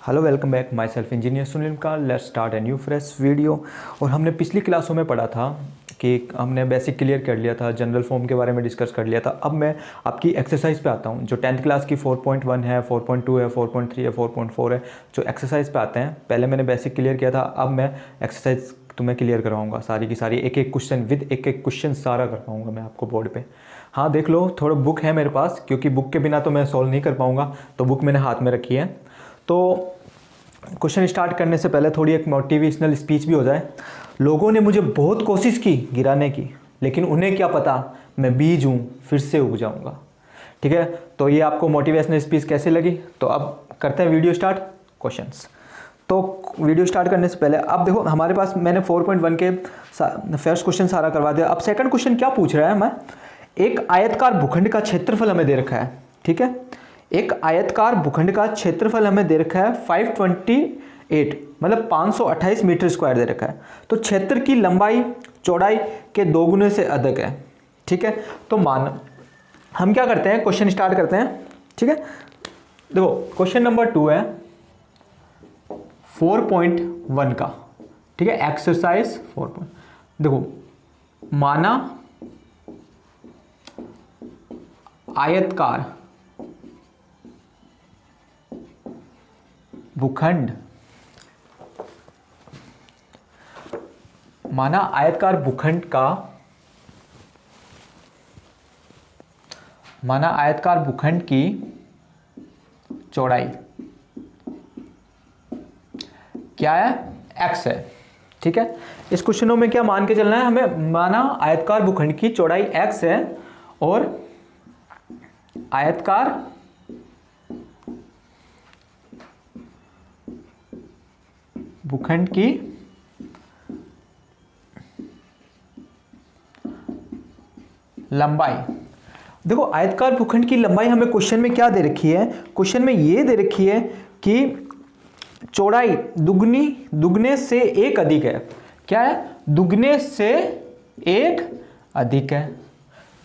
Hello welcome back myself engineer Sunil का let's start a new fresh video. और हमने पिछली क्लासों में पढ़ा था कि हमने बेसिक क्लियर कर लिया था, जनरल फॉर्म के बारे में डिस्कस कर लिया था। अब मैं आपकी एक्सरसाइज पे आता हूँ जो 10th क्लास की 4.1 है, 4.2 है, 4.3 है, 4.4 है, जो एक्सरसाइज पे आते हैं। पहले मैंने बेसिक क्लियर किया था, अब मैं एक्सरसाइज तुम्हें क्लियर करवाऊँगा सारी की सारी, एक एक क्वेश्चन विद एक एक क्वेश्चन सारा करवाऊँगा मैं आपको बोर्ड पे। हाँ देख लो, थोड़ा बुक है मेरे पास, क्योंकि बुक के बिना तो मैं सॉल्व नहीं कर पाऊँगा, तो बुक मैंने हाथ में रखी है। तो क्वेश्चन स्टार्ट करने से पहले थोड़ी एक मोटिवेशनल स्पीच भी हो जाए। लोगों ने मुझे बहुत कोशिश की गिराने की, लेकिन उन्हें क्या पता मैं बीज हूँ, फिर से उग जाऊँगा। ठीक है, तो ये आपको मोटिवेशनल स्पीच कैसी लगी? तो अब करते हैं वीडियो स्टार्ट, क्वेश्चंस। तो वीडियो स्टार्ट करने से पहले अब देखो, हमारे पास मैंने 4.1 के फर्स्ट क्वेश्चन सारा करवा दिया। अब सेकंड क्वेश्चन क्या पूछ रहा है? मैं एक आयतकार भूखंड का क्षेत्रफल हमें दे रखा है। ठीक है, एक आयतकार भूखंड का क्षेत्रफल हमें दे रखा है 528, मतलब 528 मीटर स्क्वायर दे रखा है। तो क्षेत्र की लंबाई चौड़ाई के 2 गुने से अधिक है। ठीक है, तो मान हम क्या करते हैं, क्वेश्चन स्टार्ट करते हैं। ठीक है, देखो क्वेश्चन नंबर 2 है 4.1 का। ठीक है, एक्सरसाइज 4. देखो, माना आयतकार भूखंड, माना आयतकार भूखंड का, माना आयतकार भूखंड की चौड़ाई क्या है? x है। ठीक है, इस क्वेश्चनों में क्या मान के चलना है हमें? माना आयतकार भूखंड की चौड़ाई x है और आयतकार भूखंड की लंबाई। देखो, आयतकार भूखंड की लंबाई हमें क्वेश्चन में क्या दे रखी है? क्वेश्चन में ये दे रखी है कि चौड़ाई दुगने से एक अधिक है। क्या है? दुगने से एक अधिक है।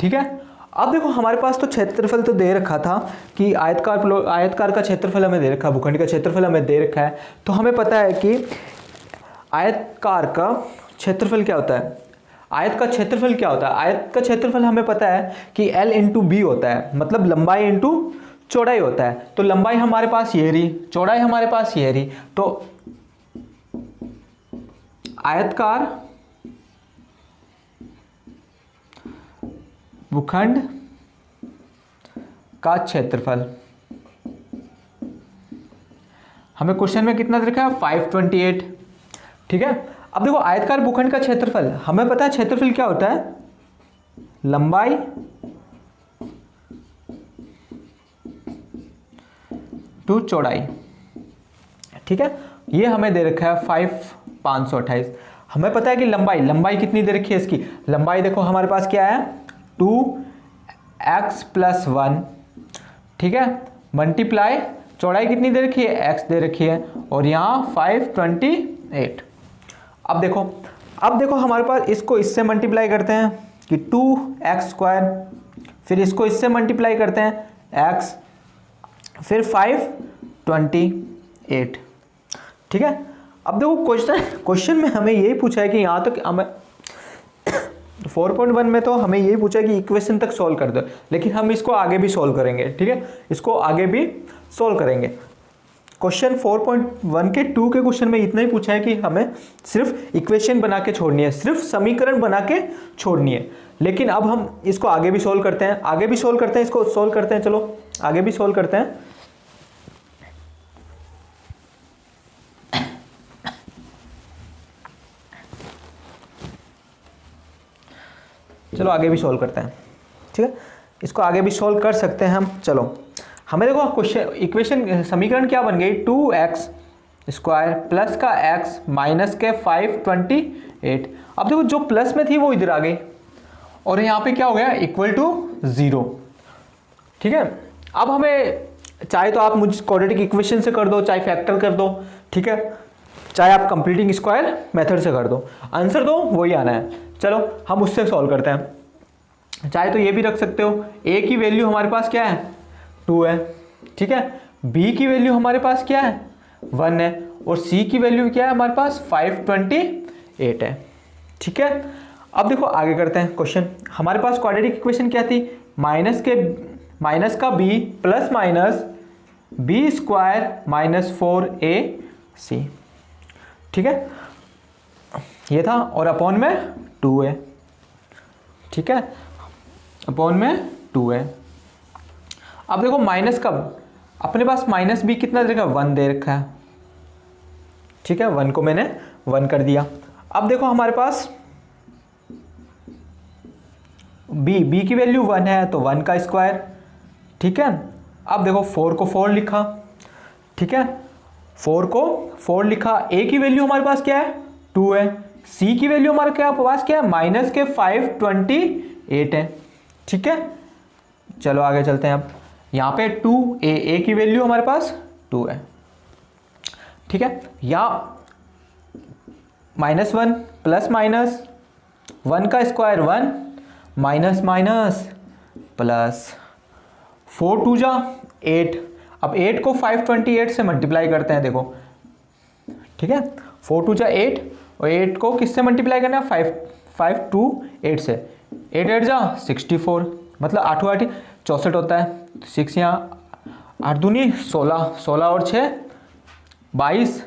ठीक है, अब देखो हमारे पास तो क्षेत्रफल तो दे रखा था कि आयतकार का क्षेत्रफल हमें दे रखा है, भूखंड का क्षेत्रफल हमें दे रखा है। तो हमें पता है कि आयतकार का क्षेत्रफल क्या होता है? आयत का क्षेत्रफल क्या होता है? आयत का क्षेत्रफल हमें पता है कि L इंटू बी होता है, मतलब लंबाई इंटू चौड़ाई होता है। तो लंबाई हमारे पास ये रही, चौड़ाई हमारे पास ये रही। तो आयतकार भूखंड का क्षेत्रफल हमें क्वेश्चन में कितना दे रखा है? 528। ठीक है, अब देखो आयतकार भूखंड का क्षेत्रफल हमें पता है, क्षेत्रफल क्या होता है? लंबाई टू चौड़ाई। ठीक है, ये हमें दे रखा है 528। हमें पता है कि लंबाई कितनी दे रखी है इसकी? लंबाई देखो हमारे पास क्या है? 2x + 1। ठीक है, मल्टीप्लाई चौड़ाई कितनी दे रखी है? x दे रखी है, और यहाँ 528। अब देखो हमारे पास इसको इससे मल्टीप्लाई करते हैं कि 2x², फिर इसको इससे मल्टीप्लाई करते हैं x, फिर 528। ठीक है, अब देखो क्वेश्चन में हमें यही पूछा है कि यहाँ तक हमें 4.1 में तो हमें यही पूछा है कि इक्वेशन तक सॉल्व कर दो, लेकिन हम इसको आगे भी सॉल्व करेंगे। ठीक है, इसको आगे भी सॉल्व करेंगे। क्वेश्चन 4.1 के 2 के क्वेश्चन में इतना ही पूछा है कि हमें सिर्फ इक्वेशन बना के छोड़नी है, सिर्फ समीकरण बना के छोड़नी है। लेकिन अब हम इसको आगे भी सॉल्व करते हैं, इसको सॉल्व करते हैं। चलो आगे भी सॉल्व करते हैं। चलो आगे भी सॉल्व करते हैं। ठीक है, इसको आगे भी सॉल्व कर सकते हैं हम। चलो, हमें देखो क्वेश्चन इक्वेशन समीकरण क्या बन गई? 2x² प्लस का x माइनस के 528। अब देखो जो प्लस में थी वो इधर आ गई, और यहाँ पे क्या हो गया? Equal to 0। ठीक है, अब हमें चाहे तो आप मुझे क्वाड्रेटिक इक्वेशन से कर दो, चाहे फैक्टर कर दो। ठीक है, चाहे आप कंप्लीटिंग स्क्वायर मेथड से कर दो, आंसर दो वही आना है। चलो हम उससे सॉल्व करते हैं। चाहे तो ये भी रख सकते हो, ए की वैल्यू हमारे पास क्या है 2 है, ठीक है। बी की वैल्यू हमारे पास क्या है 1 है, और c की वैल्यू क्या है हमारे पास 528 है। ठीक है, अब देखो आगे करते हैं क्वेश्चन। हमारे पास क्वाड्रेटिक इक्वेशन क्या थी, माइनस का b plus minus B square minus 4ac। ठीक है, ये था, और अपॉन में 2 है। ठीक है, अपॉन में 2 है। अब देखो माइनस का अपने पास माइनस बी कितना दे रखा है, 1 दे रखा है। ठीक है, 1 को मैंने 1 कर दिया। अब देखो हमारे पास b की वैल्यू 1 है तो 1 का स्क्वायर। ठीक है, अब देखो 4 को 4 लिखा। ठीक है, 4 को 4 लिखा। a की वैल्यू हमारे पास क्या है, 2 है। c की वैल्यू हमारे पास क्या है, माइनस के 528 है। ठीक है, चलो आगे चलते हैं। अब यहाँ पे 2a की वैल्यू हमारे पास 2 है। ठीक है, या -1 प्लस माइनस 1 का स्क्वायर 1 माइनस माइनस प्लस 4 2 जा 8। अब 8 को 528 से मल्टीप्लाई करते हैं, देखो। ठीक है, 4 2 जा 8, और 8 को किससे मल्टीप्लाई करना है, 5 2 8 से। 8 8 जा 64, मतलब 8 8 64 होता है। 6 यहाँ 8 दूनी 16, 16 और 6 22,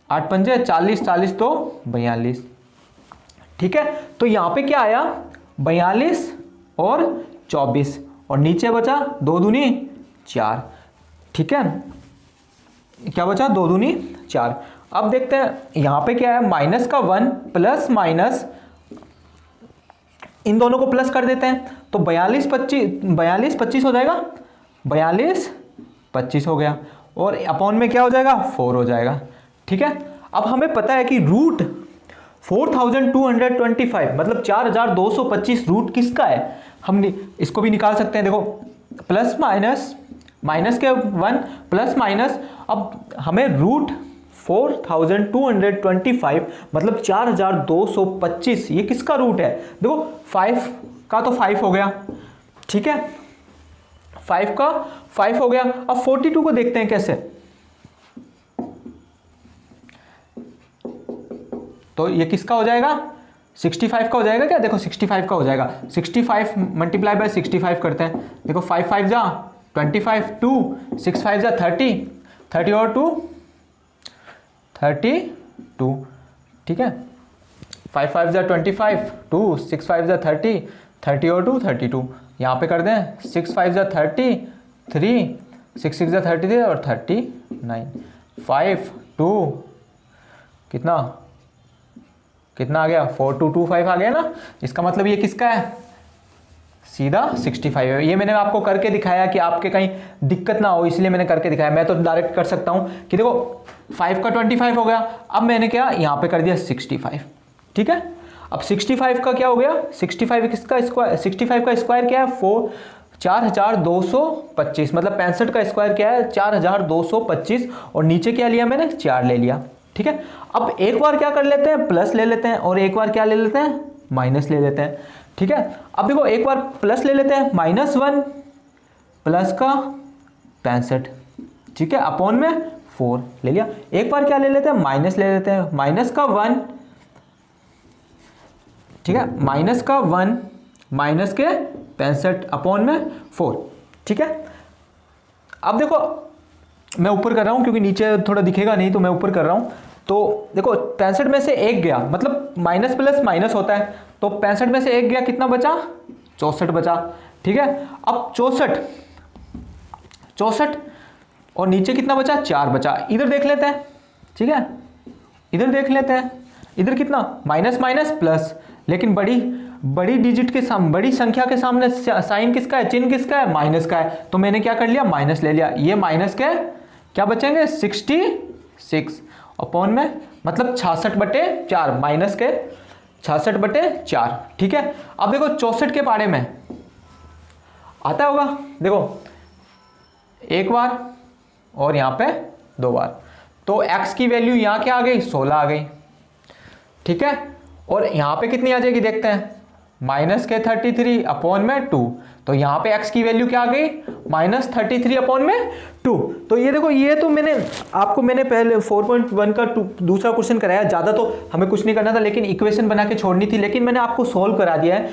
8 पंजे 40, 40 तो 42। ठीक है, तो यहाँ पे क्या आया, 42 और 24, और नीचे बचा 2 दूनी 4। ठीक है, क्या बचा, 2 दूनी 4। अब देखते हैं यहाँ पे क्या है, माइनस का 1 प्लस माइनस, इन दोनों को प्लस कर देते हैं, तो 42 25 हो जाएगा, 42 25 हो गया, और अपॉन में क्या हो जाएगा, 4 हो जाएगा। ठीक है, अब हमें पता है कि रूट 4225 मतलब 4225 रूट किसका है, हम इसको भी निकाल सकते हैं। देखो प्लस माइनस के 1 प्लस माइनस, अब हमें रूट 4225 मतलब 4225 ये किसका रूट है, देखो 5 का तो 5 हो गया। ठीक है, 5 का 5 हो गया। अब 42 को देखते हैं कैसे, तो ये किसका हो जाएगा, 65 का हो जाएगा क्या, देखो 65 का हो जाएगा। 65 मल्टीप्लाई बाय 65 करते हैं, देखो 5 5 जा 25, 2 6 5 जा 30, 30 और 2 32। ठीक है, 5 5 जा 25, 2 6 5 जा 30, 30 और 2 32। यहाँ पे कर दें 6 5 जा 30, 3 6 6 जा 33 और 39, 5 2 कितना आ गया, 4225 आ गया ना। इसका मतलब ये किसका है, सीधा 65 है। ये मैंने आपको करके दिखाया कि आपके कहीं दिक्कत ना हो, इसलिए मैंने करके दिखाया। मैं तो डायरेक्ट कर सकता हूँ कि देखो 5 का 25 हो गया, अब मैंने क्या यहाँ पे कर दिया 65। ठीक है, अब 65 का क्या हो गया, 65 किसका स्क्वायर, 65 का स्क्वायर क्या है, 4225 मतलब 65 का स्क्वायर क्या है, 4225, और नीचे क्या लिया मैंने, 4 ले लिया। ठीक है, अब एक बार क्या कर लेते हैं, प्लस ले लेते हैं, और एक बार क्या ले लेते हैं, माइनस ले लेते हैं। ठीक है, अब देखो एक बार प्लस ले लेते हैं, -1 प्लस का 65। ठीक है, अपॉन में 4 ले लिया। एक बार क्या ले लेते हैं, माइनस ले लेते हैं, माइनस का 1। ठीक है, माइनस का 1 माइनस के 65 अपॉन में 4। ठीक है, अब देखो मैं ऊपर कर रहा हूं क्योंकि नीचे थोड़ा दिखेगा नहीं, तो मैं ऊपर कर रहा हूं। तो देखो 65 में से 1 गया, मतलब माइनस प्लस माइनस होता है, तो 65 में से 1 गया, कितना बचा, 64 बचा। ठीक है, अब 64 और नीचे कितना बचा, 4 बचा। इधर देख लेते हैं। ठीक है, इधर देख लेते हैं, इधर कितना, माइनस माइनस प्लस, लेकिन बड़ी डिजिट के सामने, बड़ी संख्या के सामने साइन किसका है, चिन्ह किसका है, माइनस का है, तो मैंने क्या कर लिया, माइनस ले लिया। ये माइनस के क्या बचेंगे, 66 अपॉन में, मतलब 66/4 माइनस के 66/4। ठीक है, अब देखो 64 के बारे में आता होगा, देखो एक बार और यहाँ पे 2 बार, तो x की वैल्यू यहाँ क्या आ गई, 16 आ गई। ठीक है, और यहाँ पे कितनी आ जाएगी, देखते हैं, -33 अपॉन में 2, तो यहाँ पे x की वैल्यू क्या आ गई, -33/2। तो ये देखो, ये तो मैंने पहले 4.1 का दूसरा क्वेश्चन कराया, ज़्यादा तो हमें कुछ नहीं करना था, लेकिन इक्वेशन बना के छोड़नी थी, लेकिन मैंने आपको सोल्व करा दिया है,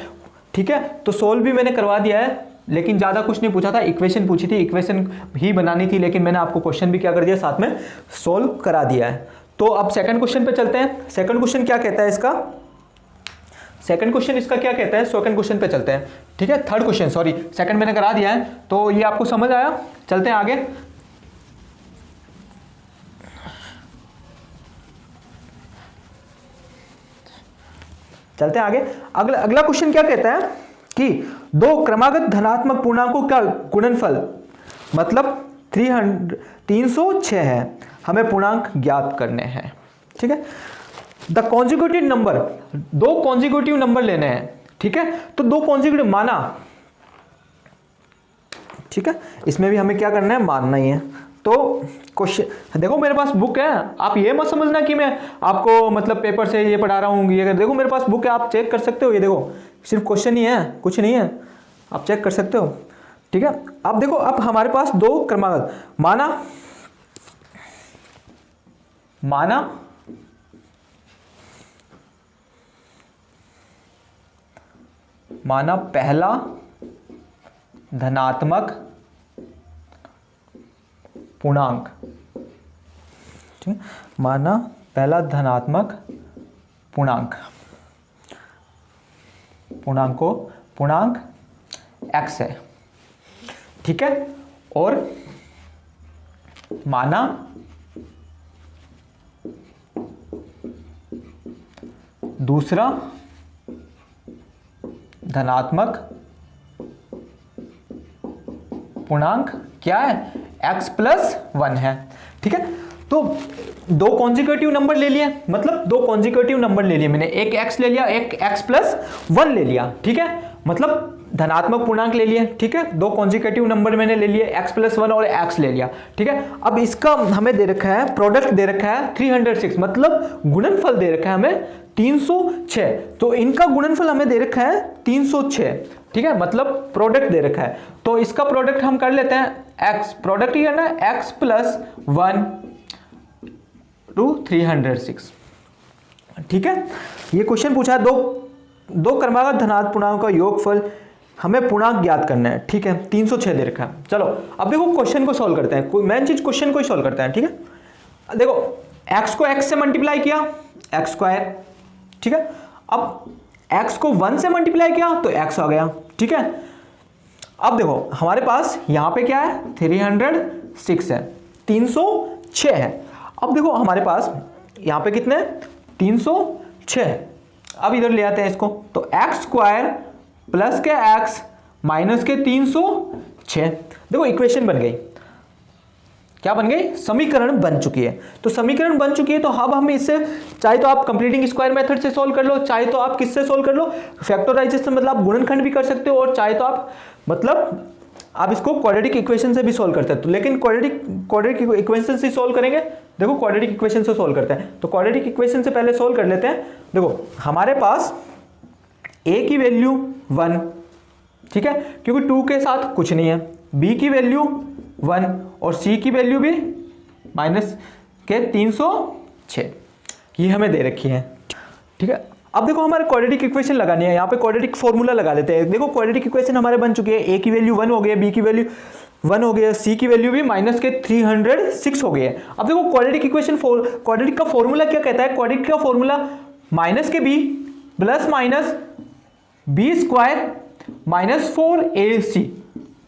ठीक है। तो सोल्व भी मैंने करवा दिया है, लेकिन ज़्यादा कुछ नहीं पूछा था, इक्वेशन पूछी थी, इक्वेशन ही बनानी थी, लेकिन मैंने आपको क्वेश्चन भी क्या कर दिया, साथ में सोल्व करा दिया है। तो अब सेकंड क्वेश्चन पे चलते हैं। सेकंड क्वेश्चन क्या कहता है इसका, सेकंड क्वेश्चन इसका क्या कहता है, सेकंड क्वेश्चन पे चलते हैं, ठीक है। थर्ड क्वेश्चन, सॉरी सेकंड मैंने करा दिया है, तो ये आपको समझ आया। चलते हैं आगे। चलते हैं आगे। अगला क्वेश्चन क्या कहता है कि दो क्रमागत धनात्मक पूर्णांकों का गुणनफल मतलब 306 है, हमें पूर्णांक ज्ञात करने हैं, ठीक है। द कॉन्जिक्यूटिव नंबर, दो कॉन्जिक्यूटिव नंबर लेने हैं, ठीक है। तो दो कॉन्जिक्यूटिव माना, ठीक है, इसमें भी हमें क्या करना है, मानना ही है। तो क्वेश्चन देखो, मेरे पास बुक है, आप ये मत समझना कि मैं आपको मतलब पेपर से ये पढ़ा रहा हूँ, ये देखो मेरे पास बुक है, आप चेक कर सकते हो। ये देखो सिर्फ क्वेश्चन ही है, कुछ नहीं है, आप चेक कर सकते हो, ठीक है। अब देखो, अब हमारे पास दो क्रमागत माना पहला धनात्मक पूर्णांक, ठीक, माना पहला धनात्मक पूर्णांक x है, ठीक है। और माना दूसरा धनात्मक पूर्णांक क्या है, x+1 है, ठीक है। तो दो कॉन्जिक्यूटिव नंबर ले लिए, मतलब दो कॉन्जिक्यूटिव नंबर ले लिए मैंने, एक x ले लिया, एक x+1 ले लिया, ठीक है, मतलब धनात्मक पूर्णांक ले लिए, ठीक है। दो कॉन्जिक्यूटिव नंबर मैंने ले लिए, x+1 और x ले लिया, ठीक है। अब इसका हमें दे रखा है, प्रोडक्ट दे रखा है 306, मतलब गुणनफल दे रखा है हमें 306, तो इनका गुणनफल हमें दे रखा है 306, ठीक है, मतलब प्रोडक्ट दे रखा है। तो इसका प्रोडक्ट हम कर लेते हैं, x प्रोडक्ट ही है ना, x+1 to 306, ठीक है। ये क्वेश्चन पूछा है, दो क्रमागत धनात्मक पूर्णांकों का योगफल, हमें पूर्णांक ज्ञात करना है, ठीक है। 306 दे रखा है। चलो अब देखो क्वेश्चन को सॉल्व करते हैं, कोई मेन चीज क्वेश्चन को ही सॉल्व करते हैं, ठीक है। देखो x को x से मल्टीप्लाई किया, x², ठीक है। अब x को 1 से मल्टीप्लाई किया तो x आ गया, ठीक है। अब देखो हमारे पास यहां पे क्या है, 306 है, 306 है। अब देखो हमारे पास यहां पे कितने, 306। अब इधर ले आते हैं इसको, तो x² प्लस के x माइनस के 306, देखो इक्वेशन बन गई, क्या बन गई, समीकरण बन चुकी है। तो समीकरण बन चुकी है, तो अब हम इससे चाहे तो आप कंप्लीटिंग स्क्वायर मेथड से सॉल्व कर लो, चाहे तो आप किससे सॉल्व कर लो, फैक्टराइजेशन, मतलब आप गुणनखंड भी कर सकते हो, और चाहे तो आप मतलब आप इसको क्वाड्रेटिक इक्वेशन से भी सॉल्व करते हैं। तो लेकिन क्वाड्रेटिक इक्वेशन से सॉल्व करेंगे, देखो क्वाड्रेटिक इक्वेशन से सॉल्व करते हैं, तो क्वाड्रेटिक इक्वेशन से पहले सॉल्व कर लेते हैं। देखो हमारे पास a की वैल्यू 1, ठीक है, क्योंकि 2 के साथ कुछ नहीं है, b की वैल्यू 1 और c की वैल्यू भी माइनस के 306, ये हमें दे रखी है, ठीक है। अब देखो हमारे क्वाड्रेटिक इक्वेशन लगानी है, यहाँ पे क्वाड्रेटिक फॉर्मूला लगा लेते हैं। देखो क्वाड्रेटिक इक्वेशन हमारे बन चुकी है, a की वैल्यू 1 हो गई है, b की वैल्यू 1 हो गया, c की वैल्यू भी माइनस के 306 हो गई है। अब देखो क्वाड्रेटिक इक्वेशन, क्वाड्रेटिक का फॉर्मूला क्या कहता है, क्वाड्रेटिक का फॉर्मूला माइनस के b plus minus b² minus 4ac,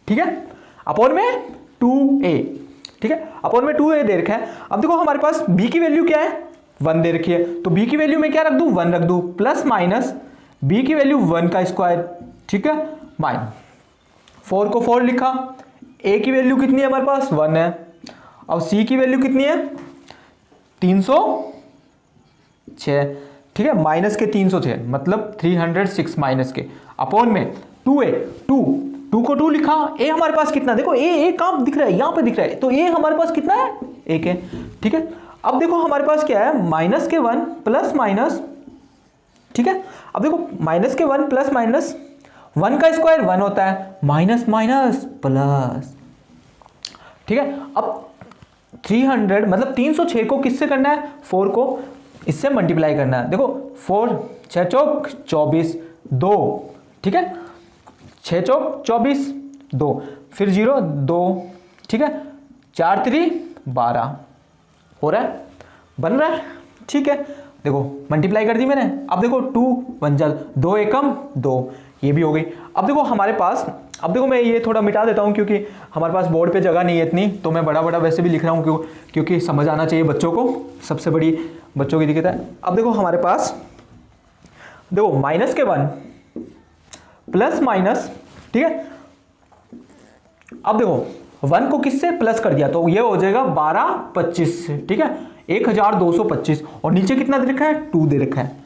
ठीक है, अपॉन में 2a, ठीक है, अपॉन में 2a दे रखा है। अब देखो हमारे पास b की वैल्यू क्या है, 1 दे रखी है, तो b की वैल्यू में क्या रख दूं, 1 रख दूं, प्लस माइनस b की वैल्यू 1 का स्क्वायर, ठीक है, माइनस 4 को 4 लिखा, a की वैल्यू कितनी है हमारे पास, 1 है, और c की वैल्यू कितनी है, 306, ठीक है, माइनस के 306 मतलब 306 माइनस के, अपॉन में 2a, 2 को 2 लिखा, a हमारे पास कितना, देखो a कहां दिख रहा है, यहां पे दिख रहा है, तो a हमारे पास कितना है, 1 है, ठीक है। अब देखो हमारे पास क्या है, माइनस के 1 प्लस माइनस, ठीक है। अब देखो माइनस के 1 प्लस माइनस 1 का स्क्वायर 1 होता है, माइनस माइनस प्लस, ठीक है। अब 300 मतलब 306 को किससे करना है, 4 को इससे मल्टीप्लाई करना है। देखो 4 6 चौक 24 2, ठीक है, 6 चौक 24 2, फिर 0 2, ठीक है, 4 3 12 हो रहा है, बन रहा है, ठीक है। देखो मल्टीप्लाई कर दी मैंने। अब देखो 2 1 जा 2 एकम 2, ये भी हो गई। अब देखो हमारे पास, अब देखो मैं ये थोड़ा मिटा देता हूँ क्योंकि हमारे पास बोर्ड पे जगह नहीं है इतनी, तो मैं बड़ा बड़ा वैसे भी लिख रहा हूँ क्योंकि समझ आना चाहिए बच्चों को, सबसे बड़ी बच्चों की दिक्कत है। अब देखो हमारे पास, देखो माइनस के 1 प्लस माइनस, ठीक है। अब देखो 1 को किससे प्लस कर दिया तो ये हो जाएगा 12 25 से, ठीक है, 1225, और नीचे कितना दे रखा है 2 दे रखा है,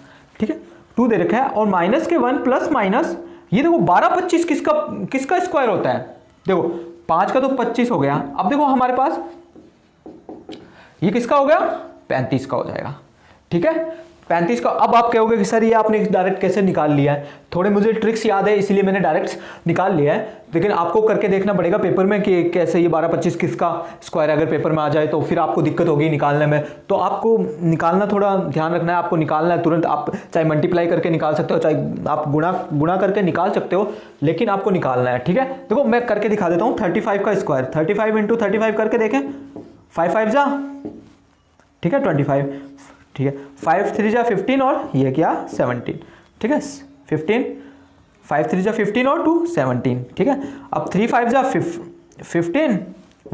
ठीक है, 2 दे रखा है। और माइनस के 1 प्लस माइनस, ये देखो 12 25 किसका स्क्वायर होता है, देखो 5 का तो 25 हो गया। अब देखो हमारे पास ये किसका हो गया 35 का हो जाएगा, ठीक है, 35 का। अब आप कहोगे कि सर ये आपने डायरेक्ट कैसे निकाल लिया है, थोड़े मुझे ट्रिक्स याद है इसलिए मैंने डायरेक्ट निकाल लिया है, लेकिन आपको करके देखना पड़ेगा पेपर में कि कैसे ये 12 25 किसका स्क्वायर अगर पेपर में आ जाए तो फिर आपको दिक्कत होगी निकालने में। तो आपको निकालना थोड़ा ध्यान रखना है, आपको निकालना है तुरंत। आप चाहे मल्टीप्लाई करके निकाल सकते हो, चाहे आप गुणा करके निकाल सकते हो, लेकिन आपको निकालना है, ठीक है। देखो मैं करके दिखा देता हूँ 35 का स्क्वायर, 35 × 35 करके देखें, 5 5 जा, ठीक है 25, ठीक है, 5 3 जा 15 और ये क्या 17, ठीक है 15, 5 3 जा 15 और 2 17, ठीक है। अब 3 5 जा 15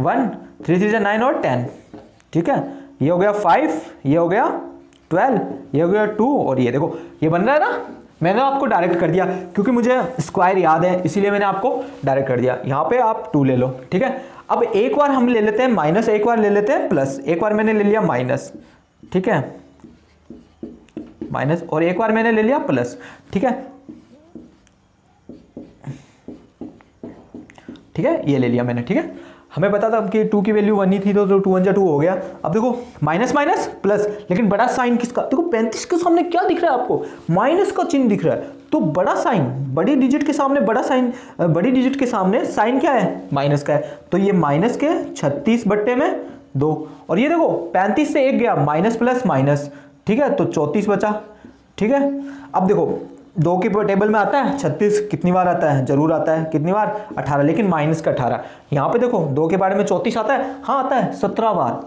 1, 3 3 जा 9 और 10, ठीक है, ये हो गया 5, ये हो गया 12, ये हो गया 2, और ये देखो ये बन रहा है ना। मैंने आपको डायरेक्ट कर दिया क्योंकि मुझे स्क्वायर याद है इसीलिए मैंने आपको डायरेक्ट कर दिया। यहाँ पे आप 2 ले लो, ठीक है। अब एक बार हम ले लेते हैं माइनस, एक बार ले लेते हैं प्लस, एक बार मैंने ले लिया माइनस, ठीक है, माइनस, और एक बार मैंने ले लिया प्लस, ठीक है, ठीक है, ये ले लिया मैंने, ठीक है। हमें पता था कि 2 की वैल्यू 1 ही थी तो 2 1 जा 2 हो गया। अब देखो माइनस माइनस प्लस, लेकिन बड़ा साइन किसका, देखो 35 के सामने क्या दिख रहा है आपको, माइनस का चिन्ह दिख रहा है, तो बड़ा साइन, बड़ी डिजिट के सामने बड़ा साइन, बड़ी डिजिट के सामने साइन क्या है माइनस का है, तो ये माइनस के 36 बट्टे में 2, और ये देखो 35 से 1 गया माइनस प्लस माइनस, ठीक है, तो 34 बचा, ठीक है। अब देखो 2 के टेबल में आता है 36, कितनी बार आता है, जरूर आता है, कितनी बार 18, लेकिन माइनस का 18। यहाँ पे देखो 2 के बारे में 34 आता है, हाँ आता है 17 बार,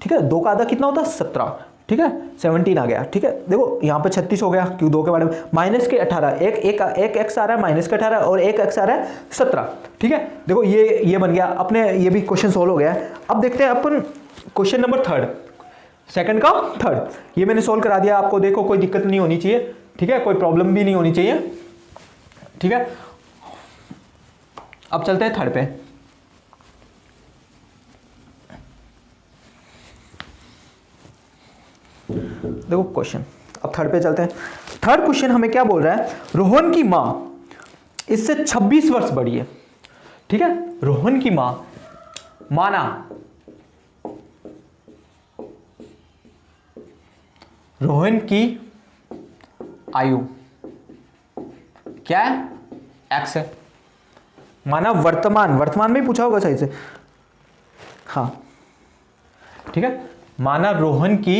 ठीक है, 2 का आधा कितना होता है 17, ठीक है, 17 आ गया, ठीक है। देखो यहाँ पे 36 हो गया क्यों 2 के बारे में, माइनस के 18, एक एक्स आ रहा है माइनस का 18 और एक एक्स आ रहा है 17, ठीक है। देखो ये बन गया अपने, ये भी क्वेश्चन सोल्व हो गया है। अब देखते हैं अपन क्वेश्चन नंबर 3, सेकंड का 3, ये मैंने सोल्व करा दिया आपको। देखो कोई दिक्कत नहीं होनी चाहिए, ठीक है, कोई प्रॉब्लम भी नहीं होनी चाहिए, ठीक है। अब चलते हैं 3 पे। देखो क्वेश्चन, अब 3 पे चलते हैं। 3rd क्वेश्चन हमें क्या बोल रहा है, रोहन की मां इससे 26 वर्ष बड़ी है, ठीक है। रोहन की मां, माना रोहन की आयु क्या है एक्स है, माना वर्तमान में पूछा होगा सही से, हाँ ठीक है, माना रोहन की,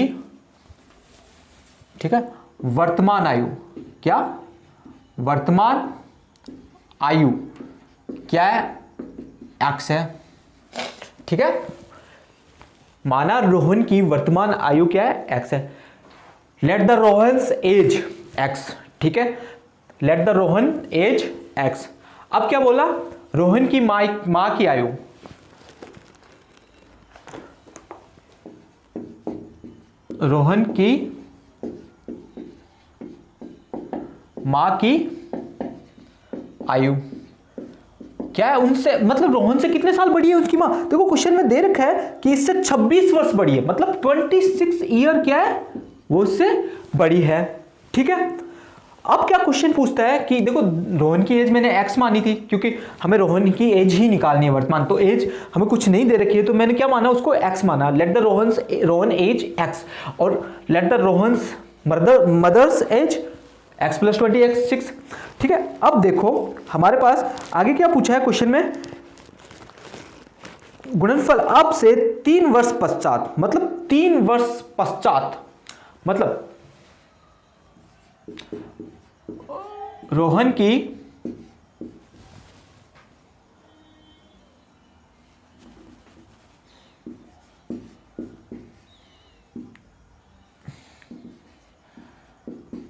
ठीक है, वर्तमान आयु क्या, वर्तमान आयु क्या है एक्स है, ठीक है। माना रोहन की वर्तमान आयु क्या है एक्स है। Let the Rohan's age X, ठीक है, let the Rohan age X. अब क्या बोला, रोहन की मां की आयु, रोहन की मां की आयु क्या है, उनसे मतलब रोहन से कितने साल बड़ी है उसकी मां। देखो क्वेश्चन में दे रखा है कि इससे 26 वर्ष बड़ी है, मतलब 26 ईयर क्या है वो उससे बड़ी है, ठीक है। अब क्या क्वेश्चन पूछता है कि देखो रोहन की एज मैंने एक्स मानी थी क्योंकि हमें रोहन की एज ही निकालनी है वर्तमान, तो एज हमें कुछ नहीं दे रखी है तो मैंने क्या माना उसको एक्स माना। Let the Rohan age x और let the Rohan's mother's age x plus 26, ठीक है। अब देखो हमारे पास आगे क्या पूछा है क्वेश्चन में, गुणनफल अब से 3 वर्ष पश्चात, मतलब 3 वर्ष पश्चात, मतलब रोहन की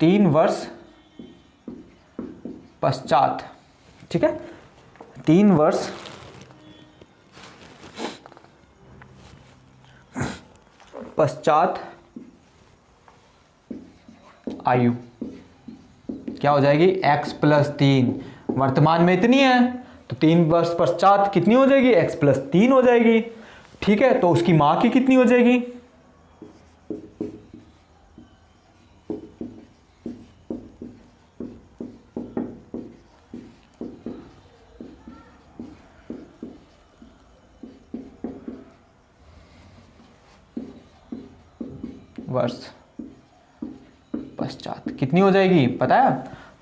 तीन वर्ष पश्चात, ठीक है, 3 वर्ष पश्चात आयु क्या हो जाएगी, x + 3, वर्तमान में इतनी है तो 3 वर्ष पश्चात कितनी हो जाएगी, x + 3 हो जाएगी, ठीक है। तो उसकी मां की कितनी हो जाएगी, वर्ष पश्चात कितनी हो जाएगी पता है।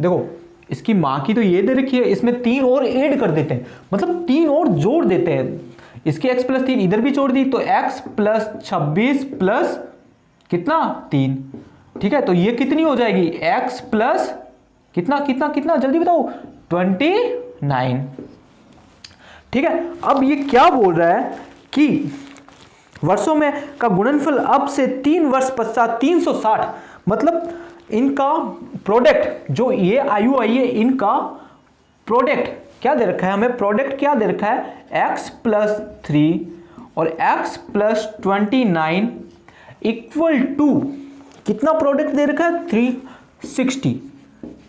देखो इसकी मां की तो ये दे रखी है, इसमें 3 और ऐड कर देते हैं, मतलब 3 और जोड़ देते हैं। इसकी x + 3 इधर भी जोड़ दी तो x + 26 प्लस कितना 3, ठीक है। तो ये कितनी हो जाएगी, x प्लस कितना कितना कितना जल्दी बताओ, 29, ठीक है। अब ये क्या बोल रहा है कि वर्षों में का गुणनफल अब से 3 वर्ष पश्चात 360, मतलब इनका प्रोडक्ट जो ये आयु आई है, इनका प्रोडक्ट क्या दे रखा है हमें, प्रोडक्ट क्या दे रखा है, x + 3 और x + 29 इक्वल टू कितना प्रोडक्ट दे रखा है, 360।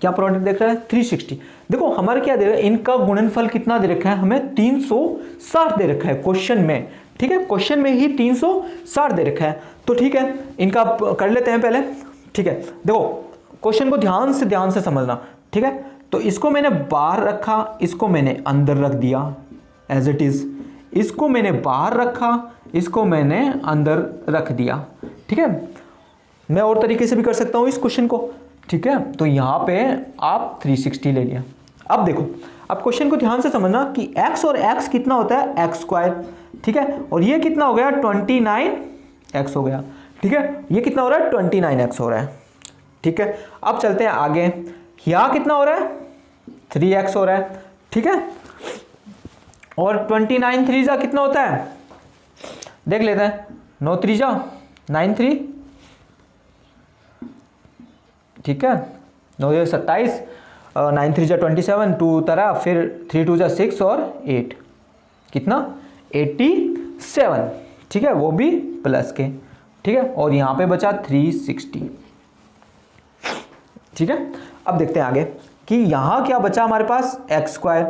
क्या प्रोडक्ट देख रहा है, 360। देखो हमारे क्या दे रहा है, इनका गुणनफल कितना दे रखा है हमें, 360 दे रखा है क्वेश्चन में, ठीक है, क्वेश्चन में ही 360 दे रखा है। तो ठीक है इनका कर लेते हैं पहले, ठीक है। देखो क्वेश्चन को ध्यान से समझना, ठीक है। तो इसको मैंने बाहर रखा, इसको मैंने अंदर रख दिया एज इट इज, इसको मैंने बाहर रखा, इसको मैंने अंदर रख दिया, ठीक है। मैं और तरीके से भी कर सकता हूं इस क्वेश्चन को, ठीक है। तो यहां पे आप 360 ले लिया। अब देखो, अब क्वेश्चन को ध्यान से समझना कि x और x कितना होता है, x², ठीक है। और ये कितना हो गया, 29x हो गया, ठीक है। ये कितना हो रहा है, 29x हो रहा है, ठीक है। अब चलते हैं आगे, यहाँ कितना हो रहा है, 3x हो रहा है, ठीक है। और 29 3 कितना होता है, देख लेते हैं, 9 3 9 3, ठीक है, 9 27, 9 3 27, 2 तरह, फिर 3 2 6 और 8 कितना 87, ठीक है, वो भी प्लस के, ठीक है। और यहाँ पे बचा 360, ठीक है। अब देखते हैं आगे कि यहाँ क्या बचा हमारे पास, x²,